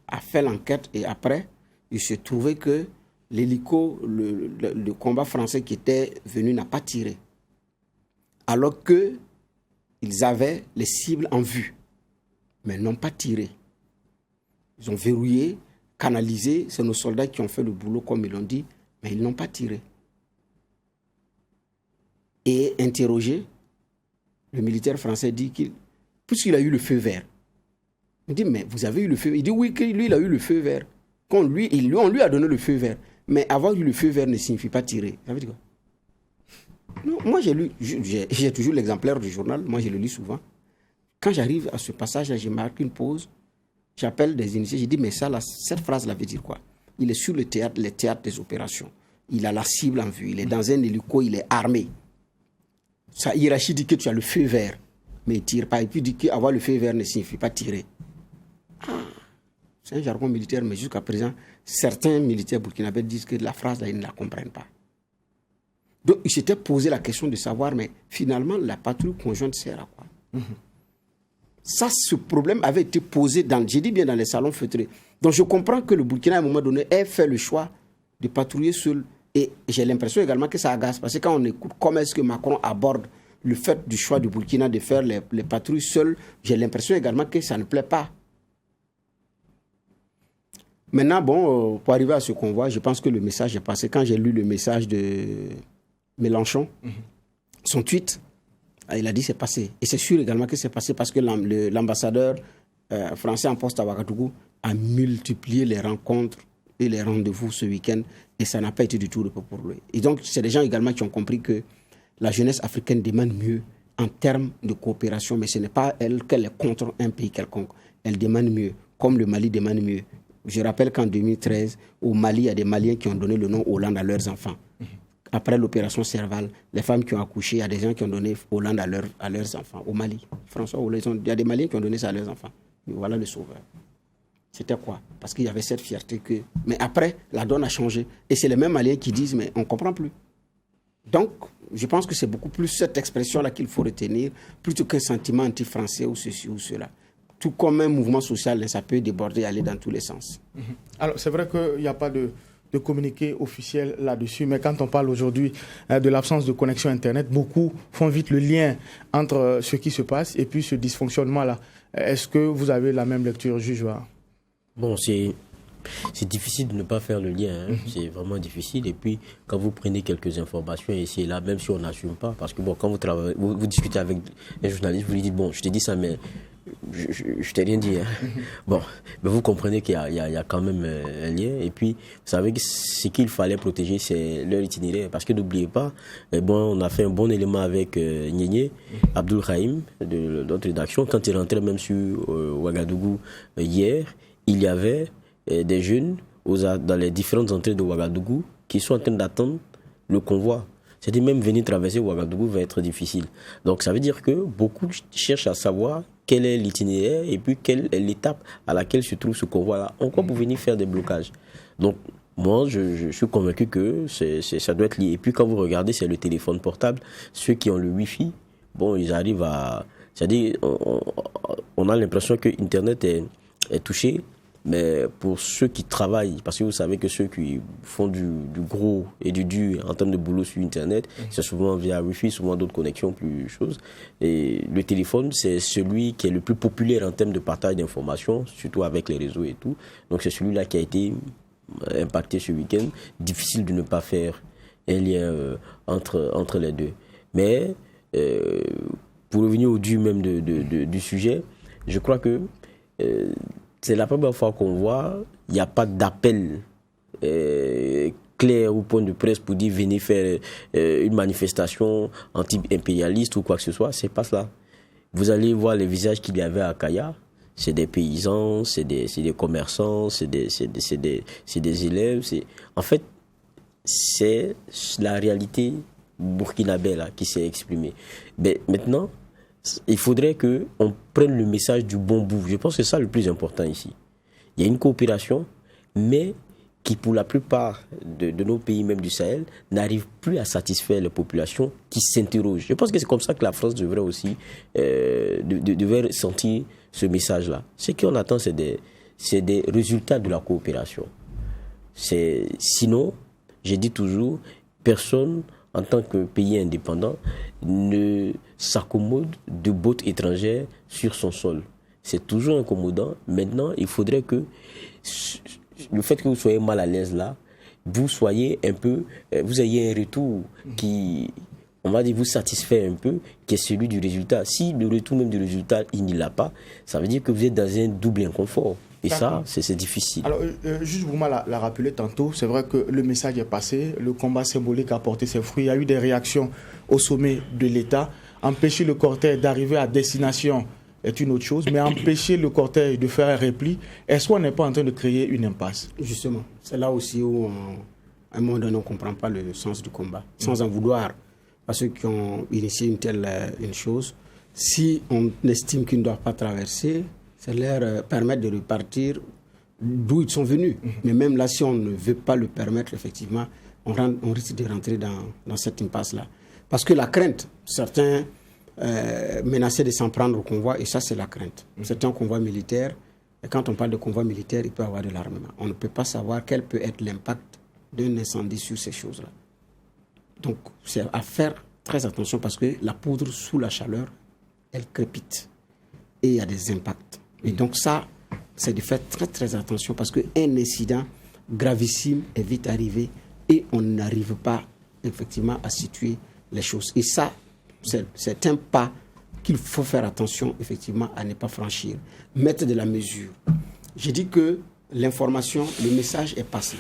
B: a fait l'enquête et après, il se trouvait que l'hélico, le combat français qui était venu n'a pas tiré. Alors qu'ils avaient les cibles en vue, mais n'ont pas tiré. Ils ont verrouillé, canalisé, c'est nos soldats qui ont fait le boulot comme ils l'ont dit, mais ils n'ont pas tiré. Et interrogé, le militaire français dit puisqu'il a eu le feu vert, il dit, mais vous avez eu le feu vert? Il dit, oui, lui, il a eu le feu vert. On lui a donné le feu vert. Mais avoir eu le feu vert ne signifie pas tirer. Ça veut dire quoi? Non, moi, j'ai toujours l'exemplaire du journal. Moi, je le lis souvent. Quand j'arrive à ce passage-là, je marque une pause. J'appelle des initiés. Je dis, mais cette phrase-là veut dire quoi? Il est sur les théâtres des opérations. Il a la cible en vue. Il est dans un hélico, il est armé. Sa hiérarchie dit que tu as le feu vert, mais il ne tire pas. Et puis il dit qu'avoir le feu vert ne signifie pas tirer. C'est un jargon militaire, mais jusqu'à présent, certains militaires burkinabés disent que la phrase-là, ils ne la comprennent pas. Donc, ils s'étaient posé la question de savoir, mais finalement, la patrouille conjointe sert à quoi? Ça, ce problème avait été posé j'ai dit bien dans les salons feutrés. Donc, je comprends que le Burkina, à un moment donné, ait fait le choix de patrouiller seul. Et j'ai l'impression également que ça agace. Parce que quand on écoute comment est-ce que Macron aborde le fait du choix du Burkina de faire les patrouilles seules, j'ai l'impression également que ça ne plaît pas. Maintenant, bon, pour arriver à ce convoi, je pense que le message est passé. Quand j'ai lu le message de Mélenchon, son tweet, il a dit c'est passé. Et c'est sûr également que c'est passé parce que l'ambassadeur français en poste à Ouagadougou a multiplié les rencontres et les rendez-vous ce week-end et ça n'a pas été du tout repos pour lui. Et donc, c'est des gens également qui ont compris que la jeunesse africaine demande mieux en termes de coopération, mais ce n'est pas elle qu'elle est contre un pays quelconque. Elle demande mieux, comme le Mali demande mieux. Je rappelle qu'en 2013, au Mali, il y a des Maliens qui ont donné le nom Hollande à leurs enfants. Après l'opération Serval, les femmes qui ont accouché, il y a des gens qui ont donné Hollande à leurs enfants, au Mali. François Hollande, il y a des Maliens qui ont donné ça à leurs enfants. Voilà le sauveur. C'était quoi? Parce qu'il y avait cette fierté que... Mais après, la donne a changé. Et c'est les mêmes Maliens qui disent, mais on ne comprend plus. Donc, je pense que c'est beaucoup plus cette expression-là qu'il faut retenir, plutôt qu'un sentiment anti-français ou ceci ou cela. Tout comme un mouvement social, ça peut déborder, aller dans tous les sens.
A: Alors, c'est vrai qu'il n'y a pas de communiqué officiel là-dessus, mais quand on parle aujourd'hui de l'absence de connexion Internet, beaucoup font vite le lien entre ce qui se passe et puis ce dysfonctionnement-là. Est-ce que vous avez la même lecture, juge?
C: Bon, c'est difficile de ne pas faire le lien, hein. C'est vraiment difficile. Et puis, quand vous prenez quelques informations ici et là, même si on n'assume pas, parce que bon, quand vous discutez avec un journaliste, vous lui dites, bon, je t'ai dit ça, mais je t'ai rien dit. Hein. Bon, mais vous comprenez qu'il y a quand même un lien. Et puis, vous savez que ce qu'il fallait protéger, c'est leur itinéraire. Parce que n'oubliez pas, bon, on a fait un bon élément avec Nyenye, Abdul Rahim, de notre rédaction. Quand il rentrait même sur Ouagadougou hier, il y avait des jeunes dans les différentes entrées de Ouagadougou qui sont en train d'attendre le convoi. C'est-à-dire même venir traverser Ouagadougou va être difficile. Donc ça veut dire que beaucoup cherchent à savoir quel est l'itinéraire et puis quelle est l'étape à laquelle se trouve ce convoi-là. Encore pour venir faire des blocages. Donc moi, je suis convaincu que ça doit être lié. Et puis quand vous regardez, c'est le téléphone portable. Ceux qui ont le Wi-Fi, bon, ils arrivent à... C'est-à-dire, on a l'impression que Internet est touché. Mais pour ceux qui travaillent, parce que vous savez que ceux qui font du gros et du dur en termes de boulot sur Internet, c'est souvent via Wi-Fi, souvent d'autres connexions, plus choses. Et le téléphone, c'est celui qui est le plus populaire en termes de partage d'informations, surtout avec les réseaux et tout. Donc c'est celui-là qui a été impacté ce week-end. Difficile de ne pas faire un lien entre les deux. Mais pour revenir au dur même du sujet, je crois que c'est la première fois qu'on voit, il n'y a pas d'appel clair ou point de presse pour dire venez faire une manifestation anti-impérialiste ou quoi que ce soit. C'est pas cela. Vous allez voir les visages qu'il y avait à Kaya. C'est des paysans, c'est des commerçants, c'est des élèves. En fait, c'est la réalité burkinabé là qui s'est exprimée. Mais maintenant, il faudrait qu'on prenne le message du bon bout. Je pense que c'est ça le plus important ici. Il y a une coopération, mais qui pour la plupart de nos pays, même du Sahel, n'arrive plus à satisfaire les populations qui s'interrogent. Je pense que c'est comme ça que la France devrait aussi devrait sentir ce message-là. Ce qu'on attend, c'est des résultats de la coopération. Sinon, j'ai dit toujours, personne en tant que pays indépendant, ne s'accommode de bottes étrangères sur son sol. C'est toujours incommodant. Maintenant, il faudrait que le fait que vous soyez mal à l'aise là, vous soyez un peu, vous ayez un retour qui, on va dire, vous satisfait un peu, qui est celui du résultat. Si le retour même du résultat, il n'y l'a pas, ça veut dire que vous êtes dans un double inconfort. Et ça, c'est difficile.
A: Alors, juste Bouma l'a rappelé tantôt, c'est vrai que le message est passé, le combat symbolique a porté ses fruits, il y a eu des réactions au sommet de l'État. Empêcher le cortège d'arriver à destination est une autre chose, mais empêcher le cortège de faire un repli, est-ce qu'on n'est pas en train de créer une impasse?
B: Justement, c'est là aussi où, à un moment donné, on ne comprend pas le sens du combat, sans en vouloir à ceux qui ont initié une chose. Si on estime qu'ils ne doivent pas traverser, c'est leur permettre de repartir d'où ils sont venus. Mais même là, si on ne veut pas le permettre, effectivement, on risque de rentrer dans cette impasse-là. Parce que la crainte, certains menaçaient de s'en prendre au convoi, et ça, c'est la crainte. C'est un convoi militaire, et quand on parle de convoi militaire, il peut y avoir de l'armement. On ne peut pas savoir quel peut être l'impact d'un incendie sur ces choses-là. Donc, c'est à faire très attention, parce que la poudre, sous la chaleur, elle crépite. Et il y a des impacts. Et donc ça, c'est de faire très très attention parce qu'un incident gravissime est vite arrivé et on n'arrive pas effectivement à situer les choses. Et ça, c'est un pas qu'il faut faire attention effectivement à ne pas franchir. Mettre de la mesure. J'ai dit que l'information, le message est passé.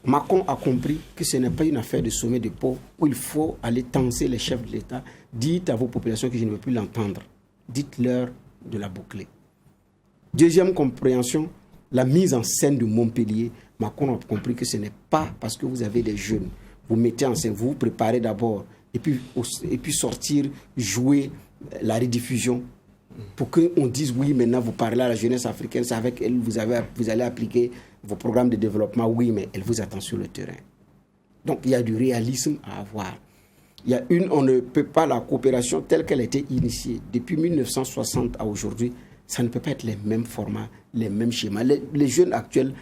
B: Macron a compris que ce n'est pas une affaire de sommet de Pau où il faut aller tenser les chefs de l'État. Dites à vos populations que je ne veux plus l'entendre. Dites-leur de la boucler. Deuxième compréhension, la mise en scène de Montpellier. Macron a compris que ce n'est pas parce que vous avez des jeunes. Vous mettez en scène, vous vous préparez d'abord et puis sortir, jouer la rediffusion. pour qu'on dise oui, maintenant vous parlez à la jeunesse africaine, c'est avec elle vous allez appliquer vos programmes de développement, oui, mais elle vous attend sur le terrain. Donc il y a du réalisme à avoir. On ne peut pas, la coopération telle qu'elle a été initiée depuis 1960 à aujourd'hui, ça ne peut pas être les mêmes formats, les mêmes schémas. Les jeunes actuels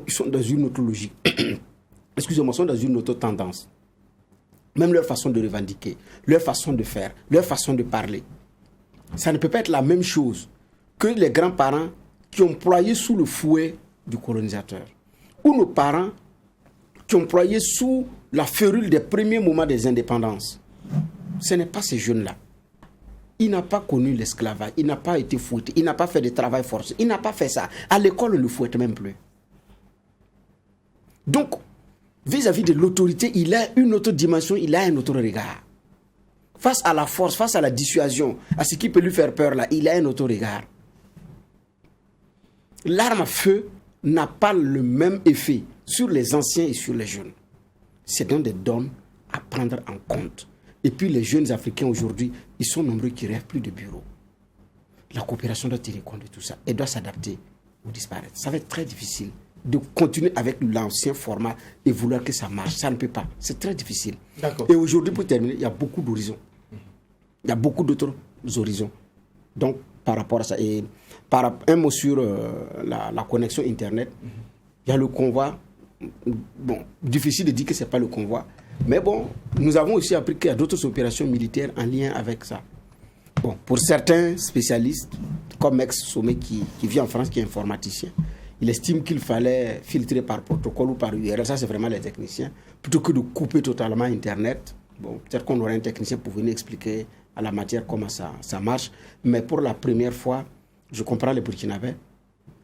B: sont dans une autre logique. Excusez-moi, sont dans une autre tendance. Même leur façon de revendiquer, leur façon de faire, leur façon de parler. Ça ne peut pas être la même chose que les grands-parents qui ont ployé sous le fouet du colonisateur. Ou nos parents qui ont ployé sous la férule des premiers moments des indépendances. Ce n'est pas ces jeunes-là. Il n'a pas connu l'esclavage, il n'a pas été fouetté, il n'a pas fait de travail forcé, il n'a pas fait ça. À l'école, on ne le fouette même plus. Donc, vis-à-vis de l'autorité, il a une autre dimension, il a un autre regard. Face à la force, face à la dissuasion, à ce qui peut lui faire peur là, il a un autre regard. L'arme à feu n'a pas le même effet sur les anciens et sur les jeunes. C'est donc des donnes à prendre en compte. Et puis les jeunes Africains aujourd'hui, ils sont nombreux qui rêvent plus de bureaux. La coopération doit tenir compte de tout ça. Elle doit s'adapter ou disparaître. Ça va être très difficile de continuer avec l'ancien format et vouloir que ça marche. Ça ne peut pas. C'est très difficile. Et aujourd'hui, pour terminer, il y a beaucoup d'horizons. Il y a beaucoup d'autres horizons. Donc, par rapport à ça, et un mot sur la connexion Internet, il y a le convoi. Bon, difficile de dire que ce n'est pas le convoi. Mais bon, nous avons aussi appris qu'il y a d'autres opérations militaires en lien avec ça. Bon, pour certains spécialistes, comme ex-sommet qui vit en France, qui est informaticien, il estime qu'il fallait filtrer par protocole ou par URL. Ça, c'est vraiment les techniciens. Plutôt que de couper totalement Internet. Bon, peut-être qu'on aurait un technicien pour venir expliquer à la matière comment ça marche. Mais pour la première fois, je comprends les Burkinabés.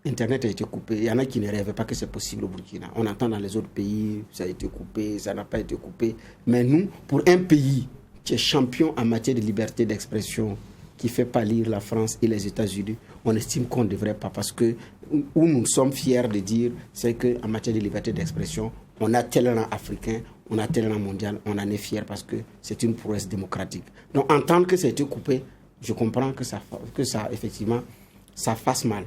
B: Internet a été coupé. Il y en a qui ne rêvaient pas que c'est possible au Burkina. On entend dans les autres pays, ça a été coupé, ça n'a pas été coupé. Mais nous, pour un pays qui est champion en matière de liberté d'expression, qui fait pâlir la France et les États-Unis, on estime qu'on ne devrait pas. Parce que où nous sommes fiers de dire, c'est qu'en matière de liberté d'expression, on a tel rang africain, on a tel rang mondial, on en est fiers parce que c'est une prouesse démocratique. Donc, entendre que ça a été coupé, je comprends que ça effectivement, ça fasse mal.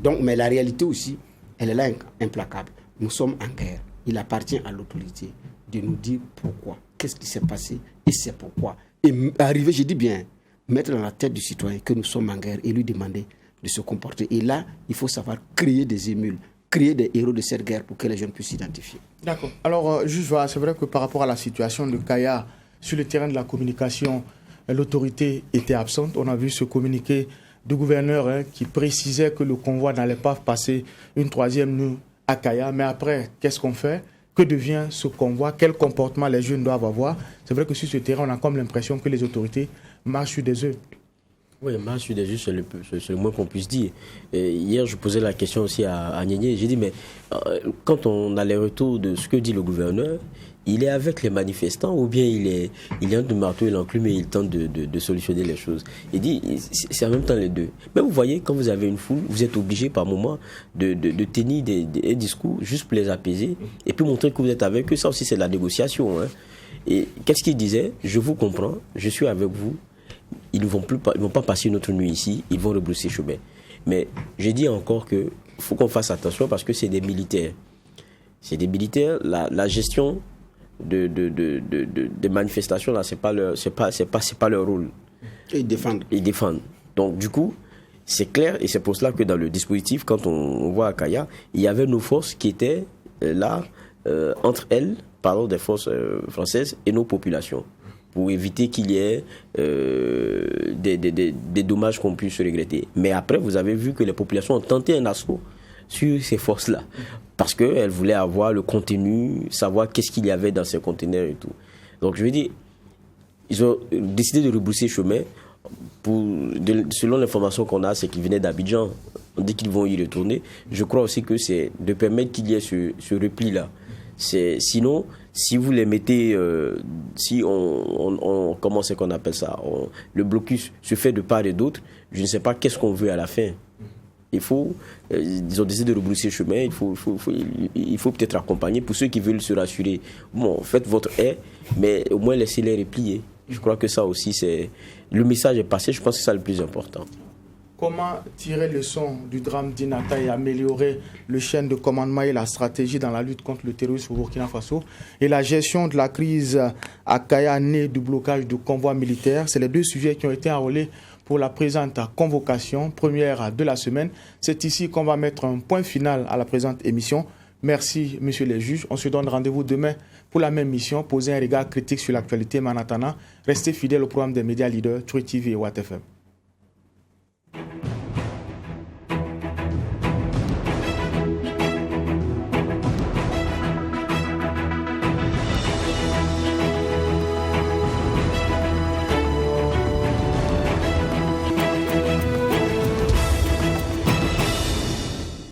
B: Donc, mais la réalité aussi, elle est là implacable. Nous sommes en guerre. Il appartient à l'autorité de nous dire pourquoi, qu'est-ce qui s'est passé et c'est pourquoi. Et arriver, je dis bien, mettre dans la tête du citoyen que nous sommes en guerre et lui demander de se comporter. Et là, il faut savoir créer des émules, créer des héros de cette guerre pour que les jeunes puissent s'identifier.
A: D'accord. Alors, juste voilà, c'est vrai que par rapport à la situation de Kaya, sur le terrain de la communication, l'autorité était absente. On a vu ce communiqué du gouverneur qui précisait que le convoi n'allait pas passer une troisième nuit à Kaya. Mais après, qu'est-ce qu'on fait? Que devient ce convoi? Quel comportement les jeunes doivent avoir? C'est vrai que sur ce terrain, on a comme l'impression que les autorités marchent sur des œufs.
C: Oui, marche sur des œufs, c'est le moins qu'on puisse dire. Et hier, je posais la question aussi à Niénié. J'ai dit, mais quand on a les retours de ce que dit le gouverneur, il est avec les manifestants ou bien il est entre le marteau et l'enclume et il tente de solutionner les choses. Il dit, c'est en même temps les deux. Mais vous voyez, quand vous avez une foule, vous êtes obligé par moment de tenir des discours juste pour les apaiser et puis montrer que vous êtes avec eux. Ça aussi, c'est de la négociation. Hein. Et qu'est-ce qu'il disait? Je vous comprends, je suis avec vous. Ils ne vont pas passer une autre nuit ici, ils vont rebrousser chemin. Mais je dis encore qu'il faut qu'on fasse attention parce que c'est des militaires. C'est des militaires, la gestion des manifestations là, c'est pas leur rôle.
B: Et ils défendent.
C: Donc du coup, c'est clair et c'est pour cela que dans le dispositif, quand on voit à Kaya, il y avait nos forces qui étaient là entre elles, parlons des forces françaises et nos populations, pour éviter qu'il y ait des dommages qu'on puisse regretter. Mais après, vous avez vu que les populations ont tenté un assaut sur ces forces-là, parce qu'elles voulaient avoir le contenu, savoir qu'est-ce qu'il y avait dans ces conteneurs et tout. Donc je veux dire, ils ont décidé de rebrousser chemin. Selon l'information qu'on a, c'est qu'ils venaient d'Abidjan. On dit qu'ils vont y retourner. Je crois aussi que c'est de permettre qu'il y ait ce repli-là. Sinon, si vous les mettez, si comment c'est qu'on appelle ça, le blocus se fait de part et d'autre, je ne sais pas qu'est-ce qu'on veut à la fin. Ils ont décidé de rebrousser chemin, il faut peut-être accompagner pour ceux qui veulent se rassurer. Bon, faites votre haie, mais au moins laissez-les replier. Je crois que ça aussi, le message est passé, je pense que c'est ça le plus important.
A: Comment tirer le son du drame d'Inata et améliorer le chaîne de commandement et la stratégie dans la lutte contre le terrorisme au Burkina Faso et la gestion de la crise à Kaya née du blocage du convoi militaire. C'est les deux sujets qui ont été enrôlés pour la présente convocation, première de la semaine. C'est ici qu'on va mettre un point final à la présente émission. Merci, messieurs les juges. On se donne rendez-vous demain pour la même mission, poser un regard critique sur l'actualité. Mais en attendant, restez fidèles au programme des médias leaders, True TV et Watt FM.